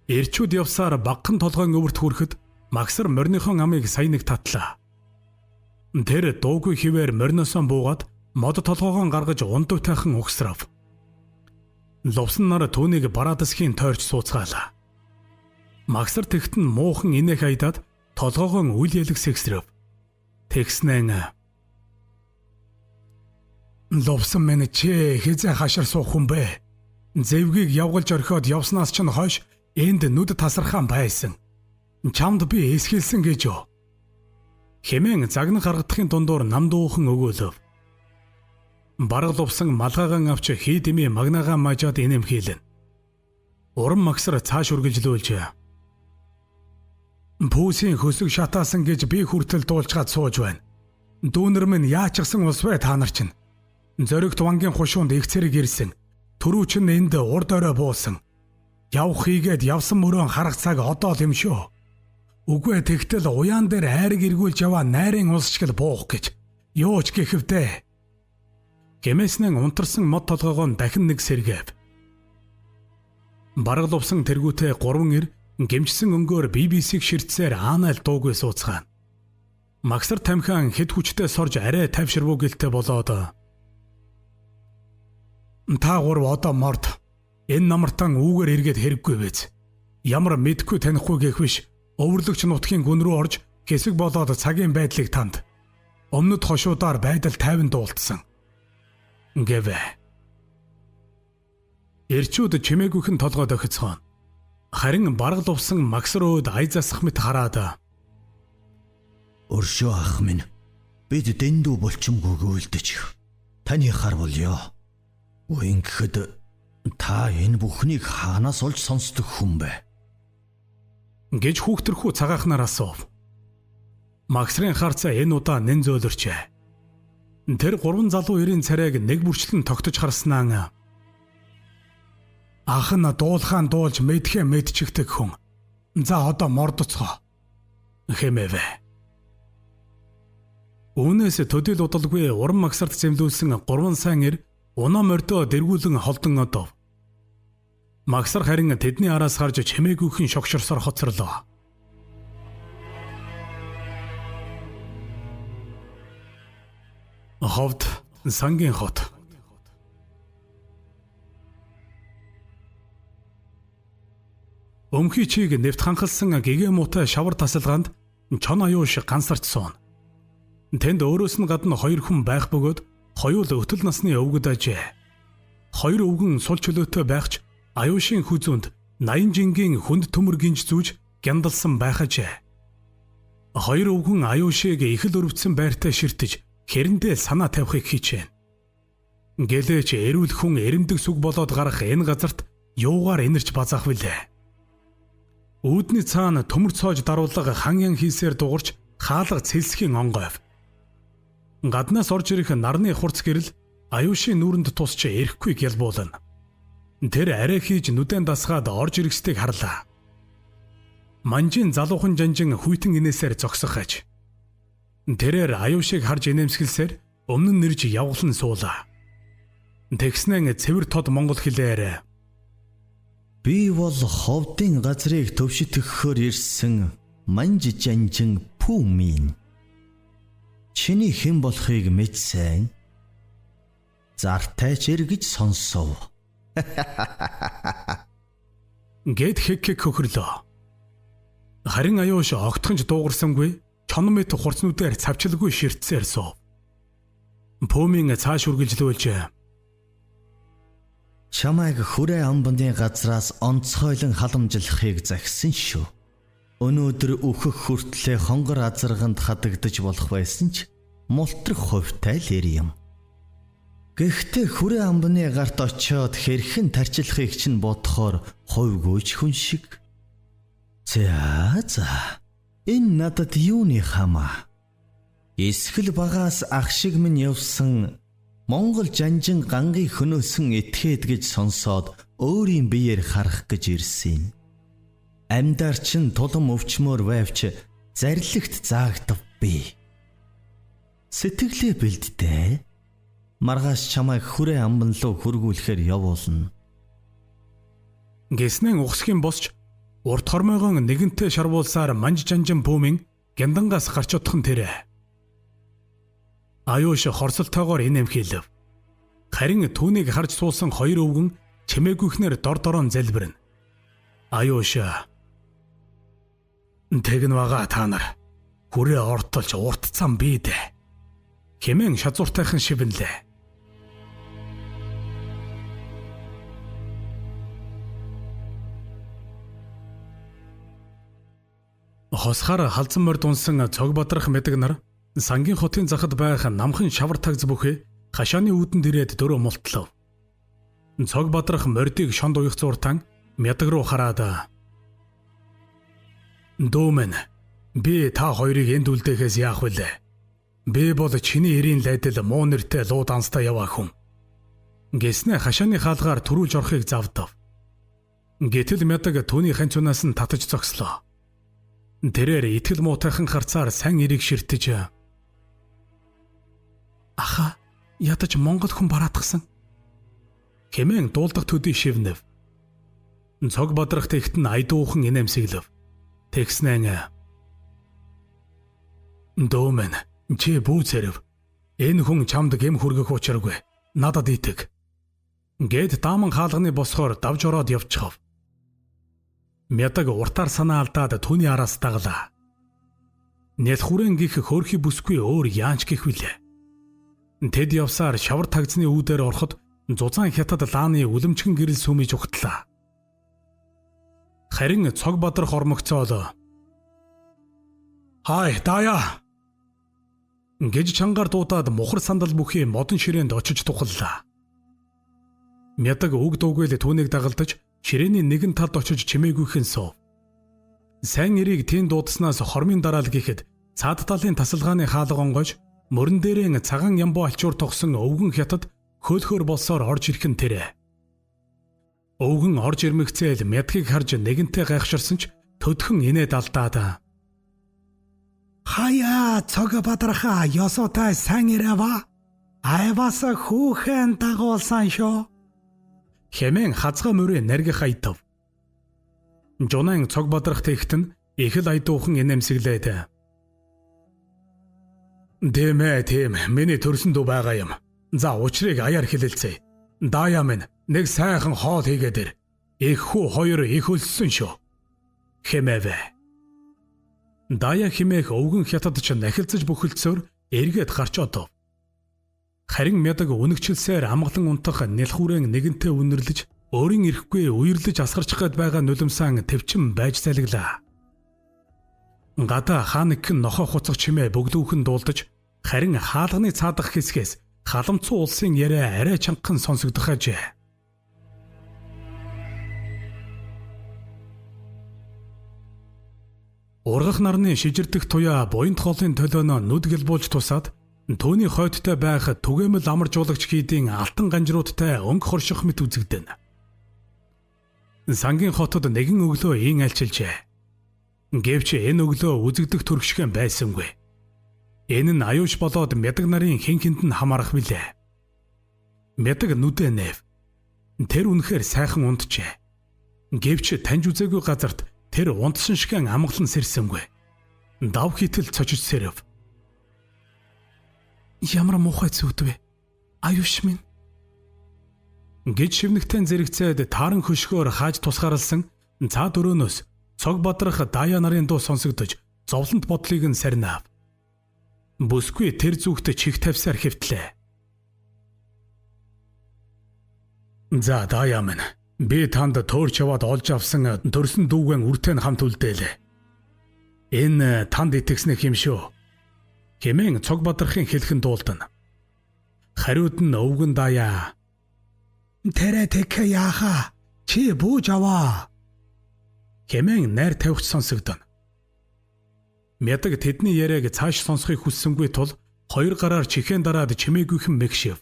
Эрчүүд явсаар багхан толгойн өвөрт хүрэхэд магсар мориныхон амыг сая нэг татлаа. Тэр дуугүй хിവэр мориноосоо буугаад мод толгоогоо гаргаж ундуйтайхан угсрав. Лувсан нар түүнийг бараадасхийн тойрч сууцгаалаа. Магсар тэгтэн муухан инээх айдаад толгоогоо үл ялэг сэгсрэв. Тэгснэн лувсан минь чи хизээ хашир суух хүн бэ? Зэвгийг явгалж орхиод явснаас ч хойш энд нүд тасархаан байсан. Чамд би эсхэлсэн гэж юу? Хэмээн загнах гаргадахын дундуур намдуухан өгөөлөв. Бараг лувсан малгайгаан авч хий дэмий магнагаа мажаад инэмхийлэн. Уран магсар цааш үргэлжлүүлж Пүүсийн хөсөг шатаасан гэж би хүртэл дуулцгаад сууж байна. Дүүнэр минь яачсан ус бай та нар чинь. Зоригт вангийн хушуунд их цэрэг ирсэн. Төрүүч нь энд урд орой буусан. Явх хийгээд явсан мөрөн харах цаг одоо л юм шүү. Үгүй тэгтэл уяан дээр айрыг эргүүлж яваа найрын ус шиг л буух гэж. Юу ч гэхэвдээ. Гэмээснэн унтарсан мод толгоогоо дахин нэг сэргээв. Бараг лувсан тэргүүтээ 3 ир гэмчсэн өнгөөр BBC-г ширтсээр аанайл дуугүй сууцгаана. Магсар тамхиан хэд хүчтэй сорж арай тавширвуу гэлтэй болоод та гурав одоо морд. Энэ намартан үүгээр эргээд хэрэггүй биз. Ямар мэдгүй танихгүй гэх биш. Өвөрлөгч нутгийн гүн рүү орж хэсэг болоод цагийн байдлыг танд. Өмнөд хошуудаар байдал тайван дуултсан. Гэвэ. Эрчүүд чимээгүйхэн толгой дохицгоон. Харин бараг лувсан магсар өөд ай засах мэт хараад Өршөө ах минь бид дэндүү булчимгүйг үлдэж таны хар болё. Ингэхэд та энэ бүхнийг хаанаас олж сонсдог хүн бэ? Гэж хүүхтэрхүү цагаахнаар асуув. Магсрын харцаа энэ удаа нэн зөөлөрчээ. Тэр 3 залуу эрийн царайг нэг бүрчлэн тогтож харснаа ах нь дуулахаан дуулж мэдхээ мэдчихдэг хүн. За одоо мордоцгоо. Хэмэвэ. Үүнээс төдийл удалгүй уран магсарт зэмлүүлсэн 3 сайн ир унаа мордоо дэргүүлэн холдон одов. Магсар харин тэдний араас гарч чимээгүйхэн шогшорсоор хоцорлоо. Ховд сангийн хот. Өмхий чиг нэвт ханхалсан гэгээ муутай шавар тасалгаанд чон аюуш гансарч суун. Тэнд өөрөөс нь гадна 2 хүн байх бөгөөд хоёул өтөл насны өвгөд ажээ. 2 өвгөн сул чөлөөтэй байхч Аюушийн хүзүүнд 80 жингийн хүнд төмөр гинж зүүж гяндалсан байхажээ. Хоёр өвгөн Аюушийг их л өрөвдсөн байртаа ширтэж хэрэндээ санаа тавихыг хичээнэ. Гэлээч эрүүл хүн эрэмдэг сүг болоод гарах энэ газарт юугаар инэрч базаах вүлээ. Үүдний цаана төмөр цоож даруулга ханьян хийсээр дуурч хаалга цэлсхийн онгойв. Гаднаас орж ирэх нарны хурц гэрэл Аюушийн нүүрэнд тусч эрэхгүй гялбуулна. Тэр арай хийж нүдэн дасгаад орж ирэхстийг харлаа. Манжийн залуухан жанжин хүйтэн инээсээр зогсох аж. Тэрээр Аюушийг харж инээмсэглсээр өмнө нь нэрж явглан суулаа. Тэгснэн цэвэр тод монгол хэлээр Би бол ховдын газрыг төвшөтгөхөөр ирсэн манж жанжин пүүмин. Чиний хэн болохыг мэдсэн. Зартайч эргэж сонсов. Гэт хэг хөхрлөө. Харин Аюуш огтхонч дуугарсангүй чоном мэт хурцнуудаар цавчилгүй ширтсээр суув. Пүүмин цааш үргэлжлүүлж Чамайг хүрээ амбаны газраас онцгойлон халамжлахыг загсан шүү. Өнөөдөр өөхөх хүртлээр хонгор азарганд хадагдаж болох байсан ч мултрах хувьтай л ир юм. Гэхдээ хүрээ амбаны гарт очиод хэрхэн тарчлахыг чинь бодохоор хувьгүйч хүн шиг. За. Энэ надад юуны хамаа? Эсгэл багаас ах шиг минь явсан Монгол жанжин гангийн хөнөөсөн этгээд гэж сонсоод өөрийн биеэр харах гэж ирсэн. Амьдар чин тулам өвчмөр байвч зарилэгт заагдав би. Сэтгэлээ бэлддээ. Маргааш чамайг хүрээ амбан руу хөргүүлэхээр явуулна. Гэснэн ухсхийн босч урт хормойгон нэгэнтээ шарвуулсаар манж жанжин пүүмин гяндангаас гарч утхан тэрэ. Аюуш хорсолтойгоор инээмхийлв. Харин түүнийг харж суусан хоёр өвгөн чимээгүйхнэр дор дорон залбирна. Аюуш тэгнэ байгаа та нар. Хүрээ ортолж уртцсан бий дээ. Хэмээн шазууртайхан шивнэлээ. Хосхаар халзан морд унсан цог бадрах мэдэг нар сангийн хотын захад байх намхан шавар тагз бүхээ хашааны үүдэнд ирээд дөрөө мултлав. Цог бадрах мордыг шонд уях зуртан мядаг руу хараад Дөөмэн би та хоёрыг энд үлдээхээс яах вүлээ? Би бол чиний эрийн лайдал муу нэртэй луу данстай яваа хүн. Гэснэ хашааны хаалгаар төрүүлж орохыг завдав. Гэтэл мядаг түүний ханцунаас нь татаж зогслоо. Тэрээр итгэл муутайхан харцаар сайн эрийг ширтэж Аха, ядаж Монгол хүн бараадгсан. Хэмээн дуулдах төдий шивнэв. Цог бадрах тэгт нь айдуухан инээмсэглэв. Тэгснэн Дөөмэн чи бүүцэрв. Энэ хүн чамд гэм хүргэх учиргүй. Надад итэг. Гэд дааман хаалганы босхоор давж ороод явчихав. Мядаг уртаар санаа алдаад түүний араас даглаа. Нэл хүрэн гих хөөрхи бүсгүй өөр яанч гих вүлээ. Тэд явсаар шавар тагзны үүдээр ороход зузаан хятад лааны үлэмчгэн гэрэл сүмиж ухтлаа. Харин цог бадрах ормогцоол Хай даяа гэж чангаар дуудаад мухар сандал бүхий модон ширээнд очиж тухаллаа. Мядаг үг дуугүй л түүнийг дагалдаж ширээний нэгэн талд очиж чимээгүйхэн суув. Сайн эрийг тийм дуудснаас хормын дараал гэхэд цаад талын тасалгааны хаалга онгойж мөрөн дээрээ цагаан ямбуу алчуур тогсон өвгөн хятад хөөлхөөр болсоор орж ирхэн тэрэ. Өвгөн орж ирмэгцээл мядгийг харж нэгэнтээ гайхширсан ч төдхөн инээд алдаад Хаяа цог бадраха ёсотай сайн ирэва. Айваса хүүхэн дагуулсан шо. Хэмээн хазгаа мөрөө наргих айтав. Жонан цог бадрах тэгт нь их л айдуухан инээмсэглээд тийм миний төрсөн дүү байгаа юм. За учрыг аяар хэлэлцээ. Даяа минь нэг сайхан хоол хийгээд ир. Их хүү хоёр их өлссөн шүү. Хэмээвэ. Даяа химээх өвгөн хятад ч нахилцаж бүхэлдсөөр эргээд гарч одов. Харин мядаг үнэгчлсээр амгалан унтах нэлхүүрэн нэгэнтээ үнэрлэж өөрийн ирэхгүй үерлэж асгарчих гээд байгаа нулимсан төвчм байж залглаа. Гадаа хаанх нохоо хуцах чимээ бөглүүхэн дуулдаж харин хаалганы цаадах хэсгээс халамцуу улсын яриа арай чангахан сонсогдох ажээ. Ургах нарны шижирдэх туяа буянт хоолын толионоо нүд гэлбуулж тусаад түүний хойдтой байх түгээмэл амар жуулагч хийдийн алтан ганжруудтай өнгө хорших мэт үзэгдэн. Сангийн хотод нэгэн өглөө ийн альчилжээ. Гэвч энэ өглөө үзэгдэх төрхшгэн байсангүй. Энэ нь аюуш болоод мядаг нарын хинхэнд нь хамаарах билээ. Мядаг нүдэ нэв. Тэр үнэхээр сайхан унтжээ. Гэвч таньж үзээгүй газарт тэр унтсан шигэн амгалан сэрсэнгүй. Дав хитэл цочиж сэрэв. Ямар муухай зүгд вэ? Аюуш минь. Гэж шивнэгтэн зэрэгцээд тааран хөшгөөр хааж тусгаарлсан цаад өрөөнөөс цог бадрах дая нарын дуу сонсогдож зовлонт бодлыг нь сарнав. Бүсгүй тэр зүгт чих тавьсаар хэвтлээ. За дая минь, би танд төөрч яваад олж авсан төрсөн дүүгэн үртэн хамт үлдээлээ. Энэ танд итгэснэх юм шүү. Хэмээн цог бадрахын хэлхэн дуулдан. Хариуд нь өвгөн дая. Тэрэ тэхэ яаха чи бууж аваа. Хэмээн найр тавьж сонсогдоно. Мядаг тэдний яриаг цааш сонсохыг хүссэнгүй тул хоёр гараар чихэн дараад чимээгүйхэн мэгшив.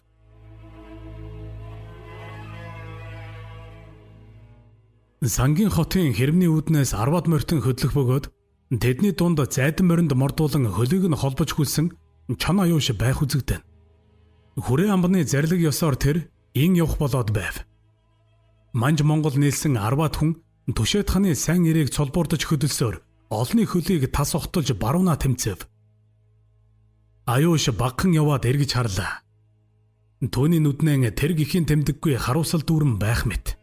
Сангийн хотын хэрмний үүднээс 10-ад морьтон хөдлөх бөгөөд тэдний дунд зайдан моринд мордуулан хөлийг нь холбож хүлсэн чон аюуш байх үзэгдэн. Хүрээ амбаны зарлиг ёсоор тэр ин явах болоод байв. Манж Монгол нийлсэн 10-ад хүн Түшээд ханы сайн ирээг цолбуурдаж хөдөлсөөр олны хөлийг тас ухталж баруунаа тэмцэв. Аюуш багхан яваад эргэж харлаа. Төвний нүднэн тэр гихийн тэмдэггүй харуусал дүүрэн байх мэт.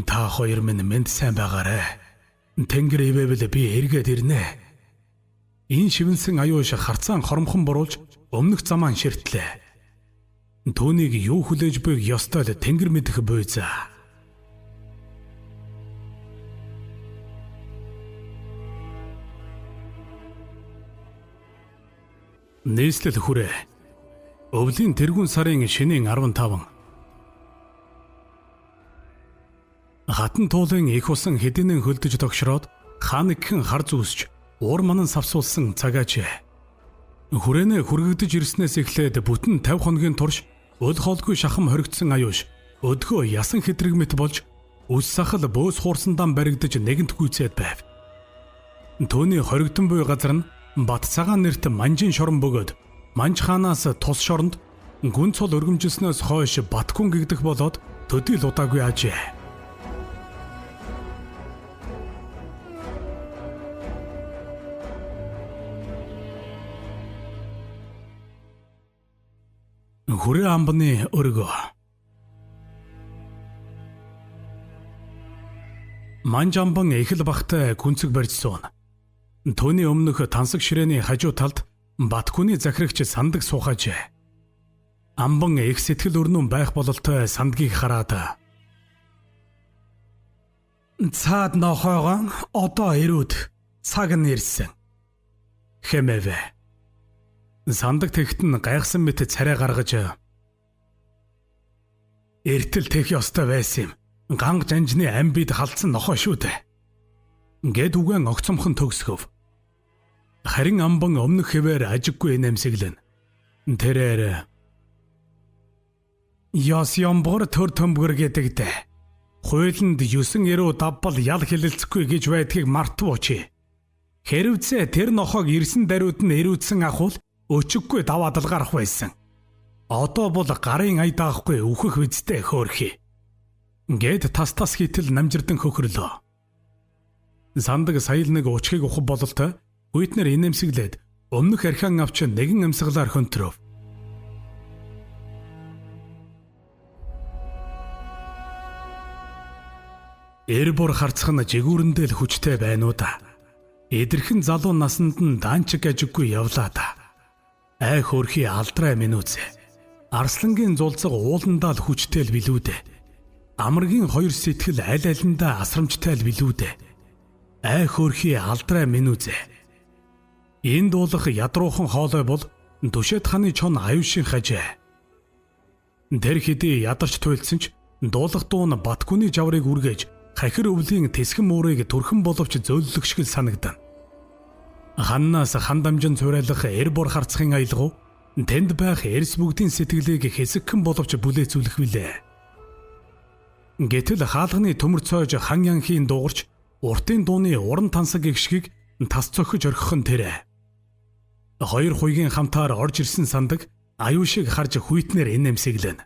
Та хоёр минь мэд сайн байгаарэ. Тэнгэр ивэвэл би эргээд ирнэ. Энэ шивнсэн аюуш харцаан хоромхон буруулж өмнөх замаа ширтлээ. Түүнийг юу хүлээж буйг ёстой л тэнгэр мэдэх буй за. Нийслэл хүрээ. Өвлийн тэргүүн сарын шинийн 15. Хатан туулын их усан хэдийнэн хөлдөж тогшроод хаанэгхэн хар зүүсч уур манан савсуулсан цагаач. Хүрээнэ хүргэгдэж ирснээс эхлээд бүтэн 50 хоногийн турш өл хоолгүй шахам хоригдсон аюуш өдгөө ясан хэдрэг мэт болж үс сахал бөөс хуурсандаа баригдаж нэгэнт гүйцээд байв. Төвний хоригдсон буй газар нь Бат цагаан нэрт манжин шорон бөгөөд манж хаанаас тус шоронд гүн цол өргөмжилснөөс хойш батгүн гэгдэх болоод төдийл удаагүй ажээ. Хүрээ амбаны өргөө. Манж амбан эхэл багтай гүнцэг барьж суун. Төвний өмнөх тансаг ширээний хажуу талд Батгүний захирагч сандаг суухажээ. Амбан их сэтгэл өрнөн байх бололтой сандгийг хараад цаад нохоогоо одоо ирүүд цаг нь ирсэн хэмэвэ. Сандаг тэгт нь гайхсан мэт царай гаргаж эртэл тех ёстой байсан юм. Ганг жанжны амбид халдсан нохоо шүү дээ. Гэд үгэн огцомхон төгсгөв. Харин амбан өмнөх хэвээр ажиггүй нэмсэглэн. Тэрээр яс ямбор төр төмбөр гэдэгдэ. Хуйланд 9-9 давбал ял хэлэлцэхгүй гэж байдгийг мартвооч. Хэрвцээ тэр нохоог ирсэн даруйд нь ирүүдсэн ахвал өчиггүй даваад л гарах байсан. Одоо бол гарын ая даахгүй үхэх үсттэй хөөрхий. Гэд тас хийтэл намжирдан хөхрлөө. Сандаг саял нэг учгийг ухав бололтой үйтнэр инэмсэглээд өмнөх архиан авч нэгэн амьсгалаар хөнтрөв. Эрбор харцах нь жигүүрэндээ л хүчтэй байна уу да. Эдэрхэн залуу насанд нь даанчиг ажиггүй явлаа да. Ай хөөрхий алдраа минь үзэ. Арслангийн зулцаг ууландаа л хүчтэй л билүүдэ. Амаргийн хоёр сэтгэл аль алиндаа асрамжтай л билүүдэ. Ай хөөрхий алдраа минь үзэ. Энэ дуулах ядруухан хоолой бол Түшээд хааны чон аюушийн хажээ. Тэр хэдий ядарч туйлдсан ч дуулах дуу нь Батгүний жаврыг үргэж хахир өвлийн тэсгэн муурыг төрхөн боловч зөөллөх шиг санагдана. Ханнаас хан дамжин цурайлах эр бор харцахын аялгау тэнд байх эрс бүгдийн сэтгэлийг хэсэгхэн боловч бүлээцүүлэх билээ. Гэтэл хаалганы төмөр цойж хан янхийн дуугарч уртын дууны уран тансаг гэгшгийг тас цохиж орхих нь тэрэ. Хоёр хуйгийн хамтаар орж ирсэн сандаг аюушиг харж хүйтнэр инэмсэглэн.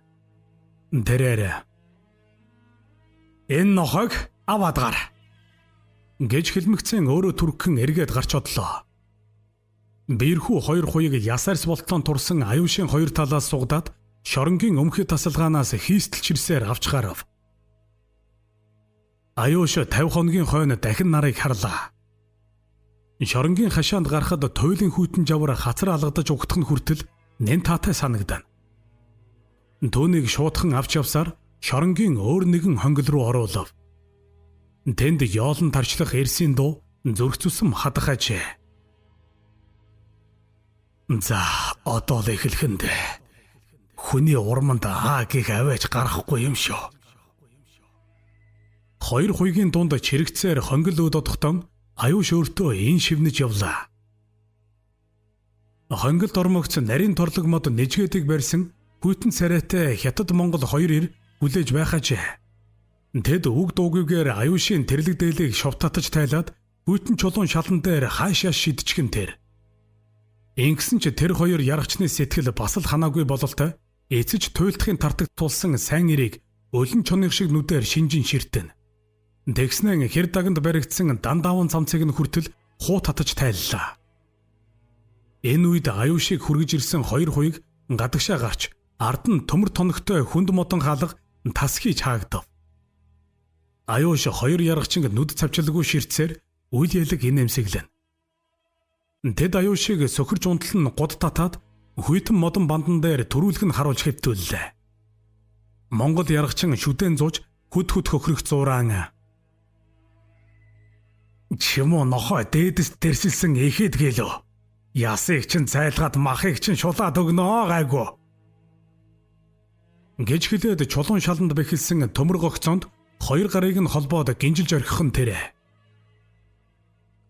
Тэрээр энэ нохойг аваад гар гэж хэлмэгцэн өөрөө түргхэн эргээд гарч одлоо. Биерхүү хоёр хуйг ясаарс болтон турсан аюушийн хоёр талаас сугдаад шоронгийн өмхөд тасалгаанаас хийстэлчирсээр авч гарав. Аюуш 50 хоногийн хойно дахин нарыг харлаа. Шоронгийн хашаанд гарахад туйлын хүйтэн жавар хацар алгадаж угтах нь хүртэл нэн таатай санагдана. Түүнийг шуудхан авч явсаар шоронгийн өөр нэгэн хонгил руу оруулав. Тэнд ёолон тарчлах эрсийн дуу зүрх зүсэм хадах ажээ. За одоо л эхлэхэнд хүний урманд гих аваач гарахгүй юм шүү. Хоёр хуйгийн дунд чирэгцээр хонгил өөд одохдон аюуш өөртөө ин шивнэж явлаа. Хонгилд ормогц нарийн торлог мод нэжгээдэг барьсан хүйтэн царайтай хятад Монгол хоёр ир хүлээж байхажээ. Тэд үг дуугүйгээр аюушийн тэрлэг дээлийг шовтатаж тайлаад хүйтэн чулуун шалан дээр хаашаа шидчихэн тэр. Ингэсэн ч тэр хоёр ярагчны сэтгэл бас л ханаагүй бололтой эцэж туйлдахын тартагт тулсан сайн ирийг өлөн чоных шиг нүдээр шинжин ширтэн. Тэгснэн хэр даганд баригдсан дандааван цамцыг нь хүртэл хуу татаж тайллаа. Энэ үед аюушиг хүргэж ирсэн хоёр хуйг гадагшаа гарч ард нь төмөр тоногтой хүнд модон хаалга тас хийж хаагдав. Аюуш хоёр ярагчин нүд цавчилгүй ширтсээр үйл ялэг инэмсэглэн. Тэд аюушиг сөхөрж унтал нь год татаад хүйтэн модон бандан дээр төрүүлэх нь харуулж хэвтүүллээ. Монгол ярагчин шүдэн зууж хөд хөхрөх зураан. Чимөө нохой дээдэс дэрсэлсэн ихэд гэлөө. Ясыг чин цайлгаад махыг чин шулаад өгнөө гайгүй. Гэж хэлээд чулуун шаланд бэхэлсэн төмөр гогцонд хоёр гарыг нь холбоод гинжилж орхих нь тэрэ.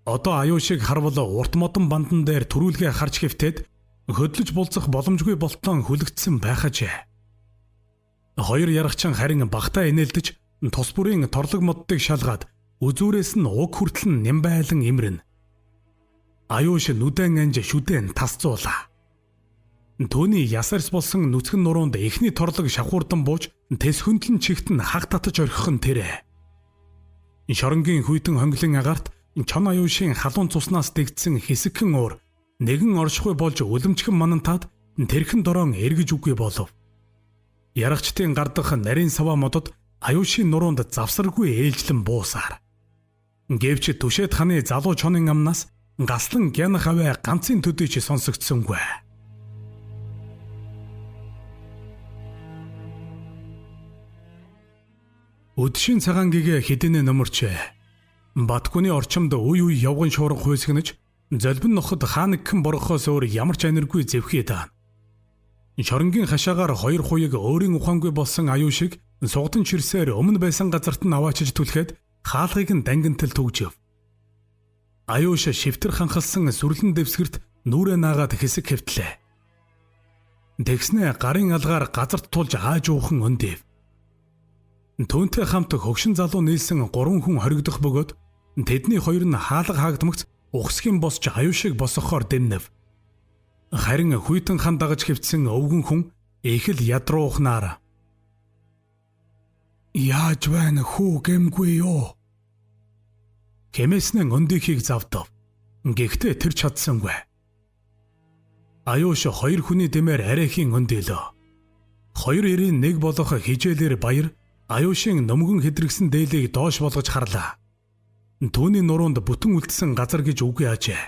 Одоо аюушиг харвал урт модон бандан дээр төрүүлгээ харж хэвтээд хөдлөж булзах боломжгүй болтон хүлэгдсэн байхажээ. Хоёр ярагчин харин багтаа инээлдэж тус бүрийн торлог моддыг шалгаад үзүүрээс нь уг хүртэл нь нямбайлан имрэн. Аюуш нүдэн анж шүдэн тасцуулаа. Төвний ясарс болсон нүцгэн нуруунд эхний торлог шавхуурдан бууж тэс хөндлөн чигт нь хаг татаж орхих нь тэрэ. Шоронгийн хүйтэн хонглын агаарт чон аюушийн халуун цуснаас дэгдсэн хэсэгхэн уур нэгэн оршихуй болж үлэмчхэн манантаад тэрхэн дорон эргэж үгүй болов. Ярагчдын гардах нарийн саваа модод аюушийн нуруунд завсаргүй ээлжлэн буусаар. Гэвч Түшээд хааны залуу чонын амнаас гаслан гянах аваа ганцын төдий ч сонсогдсонгүй. Өдшийн цагаан гэгээ хэдийнэ нөмөрчээ. Батгүний орчимд үе үе явган шуурга хүйсгэнэж золбин ноход хаанэгхэн борохоос өөр ямар ч аниргүй зэвхий даана. Шоронгийн хашаагаар хоёр хуйг өөрийн ухаангүй болсон аюушиг сугдан чирсээр өмнө байсан газарт нь аваачиж түлхээд хаалгыг нь дангинтал түгжив. Аюуш шивтэр ханхалсан сүрлэн дэвсгэрт нүрээ наагаад хэсэг хэвтлээ. Тэгснэ гарын алгаар газарт тулж ааж уухан өндөв. Түүнтэй хамт хөгшин залуу нийлсэн 3 хүн хоригдох бөгөөд тэдний хоёр нь хаалга хаагдмагц ухсхийн босч аюушиг босгохоор дэмнэв. Харин хүйтэн хан дагаж хэвтсэн өвгөн хүн их л ядруухнаар яаж байна хүү гэмгүй юу? Хэмээснэн өндийнхийг завдав. Гэхдээ тэр чадсангүй. Аюуш хоёр хүний дэмээр арайхийн өндөлөө. Хоёр ирийн нэг болох хижээлэр баяр аюушийн нөмгөн хэдрэгсэн дээлийг доош болгож харлаа. Түүний нуруунд бүтэн үлдсэн газар гэж үгүй ажээ.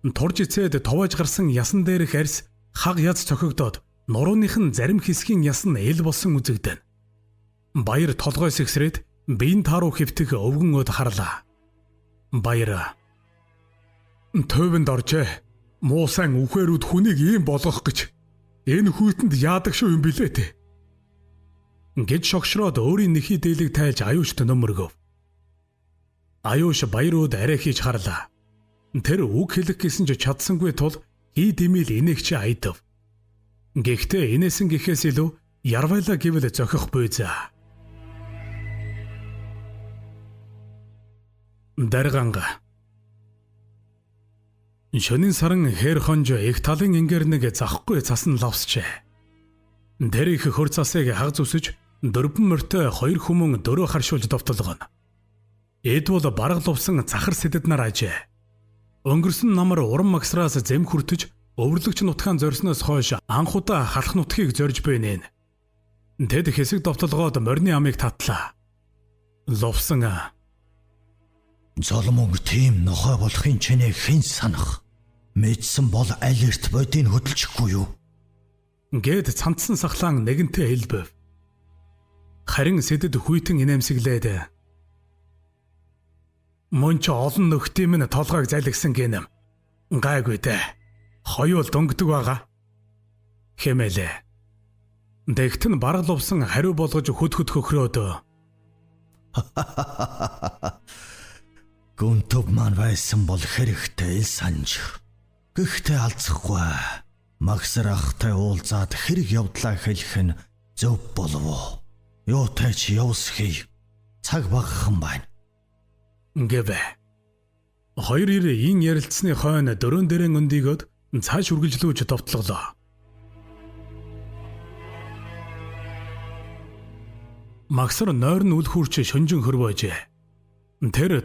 Турж ицээд товоож гарсан ясан дээрх арьс хаг яз цохигдоод нурууных нь зарим хэсгийн яс нь эл болсон үзэгдэнэ. Баяр толгойс ихсрээд биеийн тааруу хэвтэх өвгөн өд харлаа. Баяр төвөнд оржээ. Муу сайн үхээрүүд хүнийг ийм болгох гэж энэ хүйтэнд яадаг шүү юм билээ те. Гэт шогшроод өөрийн нэхий дээлийг тайлж аюушт нөмөргөв. Аюуш баярууд арай хийж харлаа. Тэр үг хэлэх гэсэн ч чадсангүй тул хий дэмэл инээгч айдав. Гэхдээ инээсэн гэхээс илүү ярвайла гэвэл зохих буйзаа. Дарганга шөнийн саран хээр хонж их талын ингээр нэг захгүй цасан лавсчээ. Тэр их хөр цасыг хаг зүсэж дөрвөн морьтой хоёр хүмүүн дөрөө харшуулж довтлогоно. Эд бол бараг лувсан цахар сэдэд нар ажээ. Өнгөрсөн намар уран магсраас зэм хүртэж өвөрлөгч нутгаан зорьсноос хойш анхудаа халах нутгийг зорж байна. Тэд хэсэг довтлогоод морины амыг татлаа. Лувсан Золомон тийм нохой болохын чинээ хэн санах? Мэдсэн бол аль эрт бодийг хөдөлчихгүй юу? Гэд цамцсан сахлаан нэгэнтээ хэлбэв. Харин сэдэд хүйтэн инээмсэглээд мөн ч олон нөхдийн минь толгойг залгисан гинэм. Гайгүй дээ. Хоёул дөнгөдөг байгаа. Хэмээлээ. Дэгт нь бараг лувсан хариу болгож хөдхөд хөхрөөд Гүнтөв маань байсан бол хэрэгтэй ил санж. Гэхдээ алцахгүй. Магсар ахтай уулзаад хэрэг явдлаа хэлэх нь зөв болов. Юутай ч явсхий. Цаг багахан байна. Гэвэ. Хоёр ирээ ин ярилцсны хойно дөрөн дээрэн өндийгөд цааш үргэлжлүүлж довтлоглоо. Магсар нойрон үл хурч шөнжин хөрвөөжээ. Тэр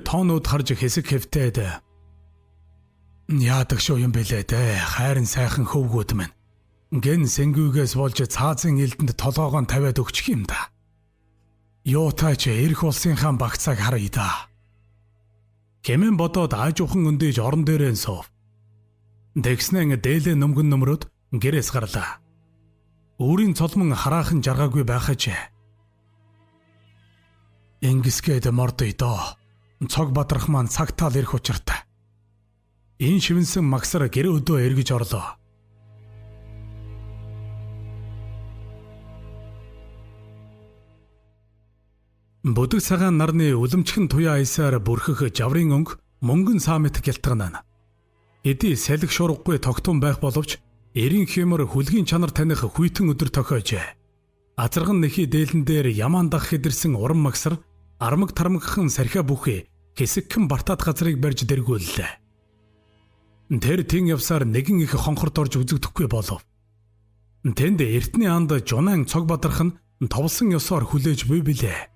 тоонууд харж хэсэг хэвтээд яадаг шүү юм бэлээ дээ. Хайрын сайхан хөвгүүд минь. Гэн сэнгүүгээс болж цаазын элдэнд толгоогоо тавиад өгчих юм да. Юутай ч эрх улсынхаа багцааг харъя да. Хэмээн бодоод аажуухан өндөөж орон дээрээ суув. Дэгснэн дээлээ нөмгөн нөмрөд гэрээс гарлаа. Өөрийн цолмон хараахан жаргаагүй байхаж Ингэсгээд мордоё доо. Цог бадрах маань цагтаал ирэх учиртай. Энэ шивэнсэн магсар гэр өдөө эргэж орлоо. Бүдэг цагаан нарны үлэмчхэн туяа аясаар бүрхэх жаврын өнгө мөнгөн саамит гялтганана. Эдий салхи шургахгүй тогтун байх боловч эрийн хэмэр хүлгийн чанар таних хүйтэн өдөр тохиожээ. Азарган нэхий дээлэн дээр ямаан дах хэдэрсэн уран магсар армаг тармагхан сархиа бүхий хэсэгхэн бартаад газрыг барьж дэргүүллээ. Тэр тэн явсаар нэгэн их хонхорд орж үзэгдэхгүй болов. Тэнд эртний анд жунаан цог бадрах нь товлсон ёсоор хүлээж буй билээ.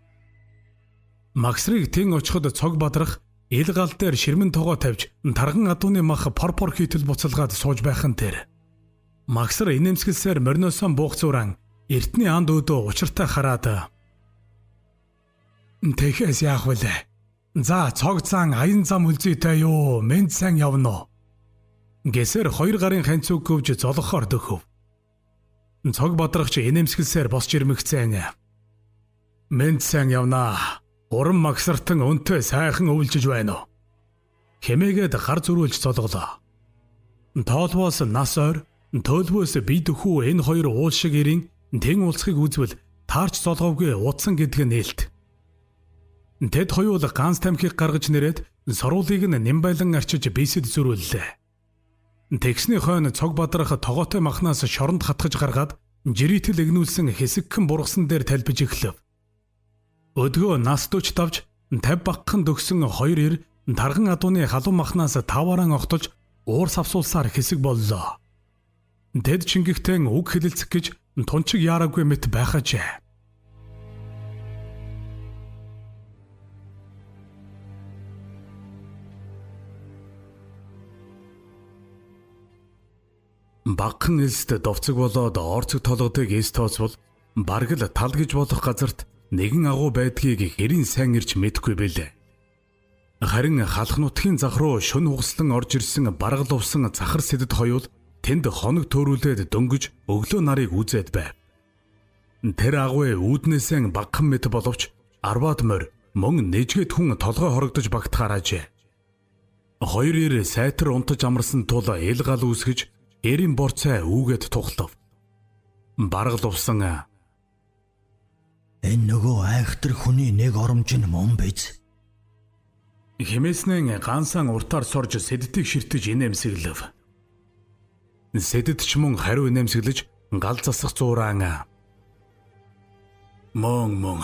Магсрыг тэн очиход цог бадрах ил гал дээр ширмэн тоогоо тавьж тарган адууны мах порпор хийтэл буцалгаад сууж байх нь тэр. Магсар инээмсэглсээр мориноосоо буух зуран эртний анд өдөө учиртай хараад Тэхээс яах вүлээ? За цог зан аян зам үлзийтэй юу? Мэнд сайн явна уу? Гэсэр хоёр гарын ханцуг гөвж золгохоор дөхөв. Цог бадрагч инээмсэглсээр босч ирмэгцэн. Мэнд сайн явнаа. Уран магсартан өнтөө сайхан өвлжиж байна уу? Хэмээгээд гар зөрүүлж золголоо. Тоолбоос нас ойр, төлбөөс бие дөхүү энэ хоёр уул шиг ирийн тэн уулзахыг үзвэл таарч золговгүй утсан гэдэг нь нээлт. Тэд хоёул ганц тамхиг гаргаж нэрээд соруулыг нь нэмбайлан арчиж бийсэд зөрүүллээ. Тэгсний хойно цог бадрах тогоотой махнаас шоронд хатгаж гаргаад жиритэл игнүүлсэн хэсэгхэн бургасан дээр талбиж эхлэв. Өдгөө нас дөч давж 50 багхан дөгсөн хоёр ир тарган адууны халуун махнаас тавааран огтолж уур савсуулсаар хэсэг боллоо. Тэд чингэгтэн үг хэлэлцэх гэж тунчиг яараагүй мэт байхажээ. Багхан элст довцог болоод орцог толгодыг эс тооцвол бараг л тал гэж болох газарт нэгэн агуу байдгийг хэрийн сайн ирж мэдэхгүй байлээ. Харин халах нутгийн зах руу шөнө хугаслан орж ирсэн баргалувсан захар сэдэд хоёул тэнд хоног төөрүүлээд дөнгөж өглөө нарыг үзээд байв. Тэр агуй үүднээсээ багхан мэт боловч арваад морь мөн нэжгэд хүн толгой хорогдож багтахаараач. Хоёр ир сайтар унтаж амарсан тул эл гал үүсгэж эрийн борцай үүгээд тухлав. Бараг лувсан Энэ нөгөө айхтар хүний нэг оромж нь мөн биз? хэмээснэн гансан уртаар сорж сэдтийг ширтэж инээмсэглэв. Сэдэд ч мөн хариу инээмсэглэж гал засах зууран. Мөн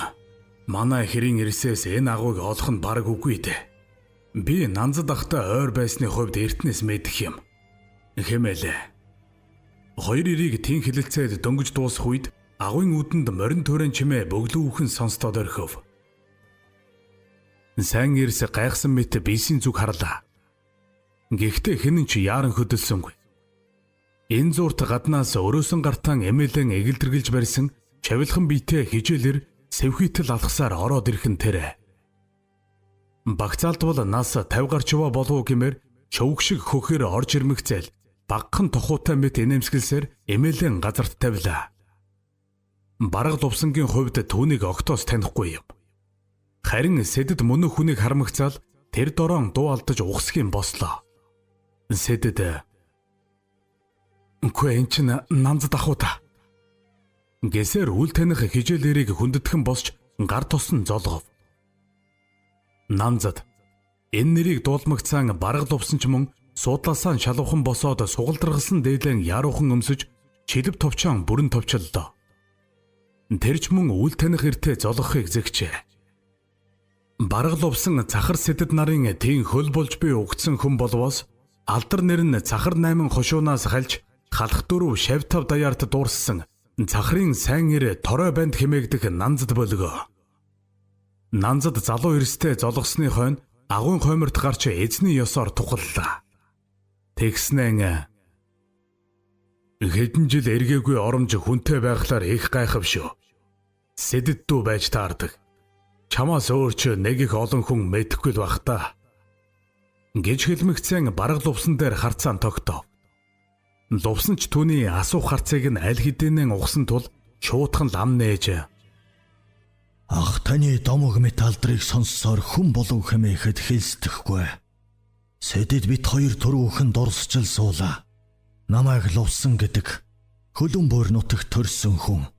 манай хэрийн ирсээс энэ агууг олох нь бараг үгүй дээ. Би Нанзад ахта ойр байсны хувьд эртнээс мэдэх юм хэмээлээ. Хоёр ирийг тэн хилэлцээд дөнгөж дуусах үед агуйн үүдэнд морин төрөн чимээ бөглөө үхэн сонстоод орхив. Сайн ирс гайхсан мэт бисийн зүг харлаа. Гэхдээ хэн ч яаран хөдөлсөнгүй. Энэ зуурт гаднаас өрөөсөн гартаан эмээлэн эгэлдэргэлж барьсан чавилхан биетэй хижээлэр сэвхийтэл алхасаар ороод ирхэн тэрэ. Багцаалдвал нас 50 гарчва болов гэмээр шөвг шиг хөхөр орж ирмэгцэл багхан тохуутай мэт инээмсгэлсээр эмээлэн газарт тавилаа. Бараг лувсангийн хувьд түүнийг октоос танихгүй юм. Харин сэдэд мөнө хүнийг хармагцаал тэр дорон дуу алдаж ухсхийн бослоо. Сэдэд "Үгүй энэ чинь Нанзад ахуй та." Гэсээр үл таних хижээлэрийг хүндэтгэн босч гар тусан золгов. Нанзад энэ нэрийг дуулмагцаан бараг лувсан ч мөн суудлаасаа шалуухан босоод сугалдаргалсан дээлэн яруухан өмсөж чилэв товчоон бүрэн товчлоо. Тэр ч мөн үл таних эртээ золгохыг зэгчээ. Бараг лувсан цахар сэдэд нарын тийм хөл болж би угтсан хүн болвоос алдар нэр нь цахар 8 хошуунаас хальж халах 4 шавтав даяарт дуурсан цахрын сайн ир торой банд хэмээгдэх Нанзад бөлгөө. Нанзад залуу эрстэй золгосны хойно агуйн хойморт гарч эзний ёсоор тухаллаа. Тэгснэн хэдэн жил эргээгүй оромж хүнтэй байхлаар их гайхав шүү. Сэдэд дүү байж таардаг. Чамаас өөр ч нэг их олон хүн мэдэхгүй л бах та. Гэж хэлмэгцэн бараг лувсан дээр харцаан тогтов. Лувсан ч түүний асуух харцыг нь аль хэдийнэ угсан тул шуудхан лам нээж. Ах таны домог металдрыг сонссоор хүн болов хэмээхэд хэлсдэхгүй. Сэдэд бит хоёр төрөөхөн дурсчил суула. Намайг лувсан гэдэг хөлөн буур нутагт төрсөн хүн.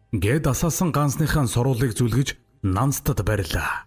Гэд асаасан ганцныхаа соруулыг зүлгэж Нанздад барилаа.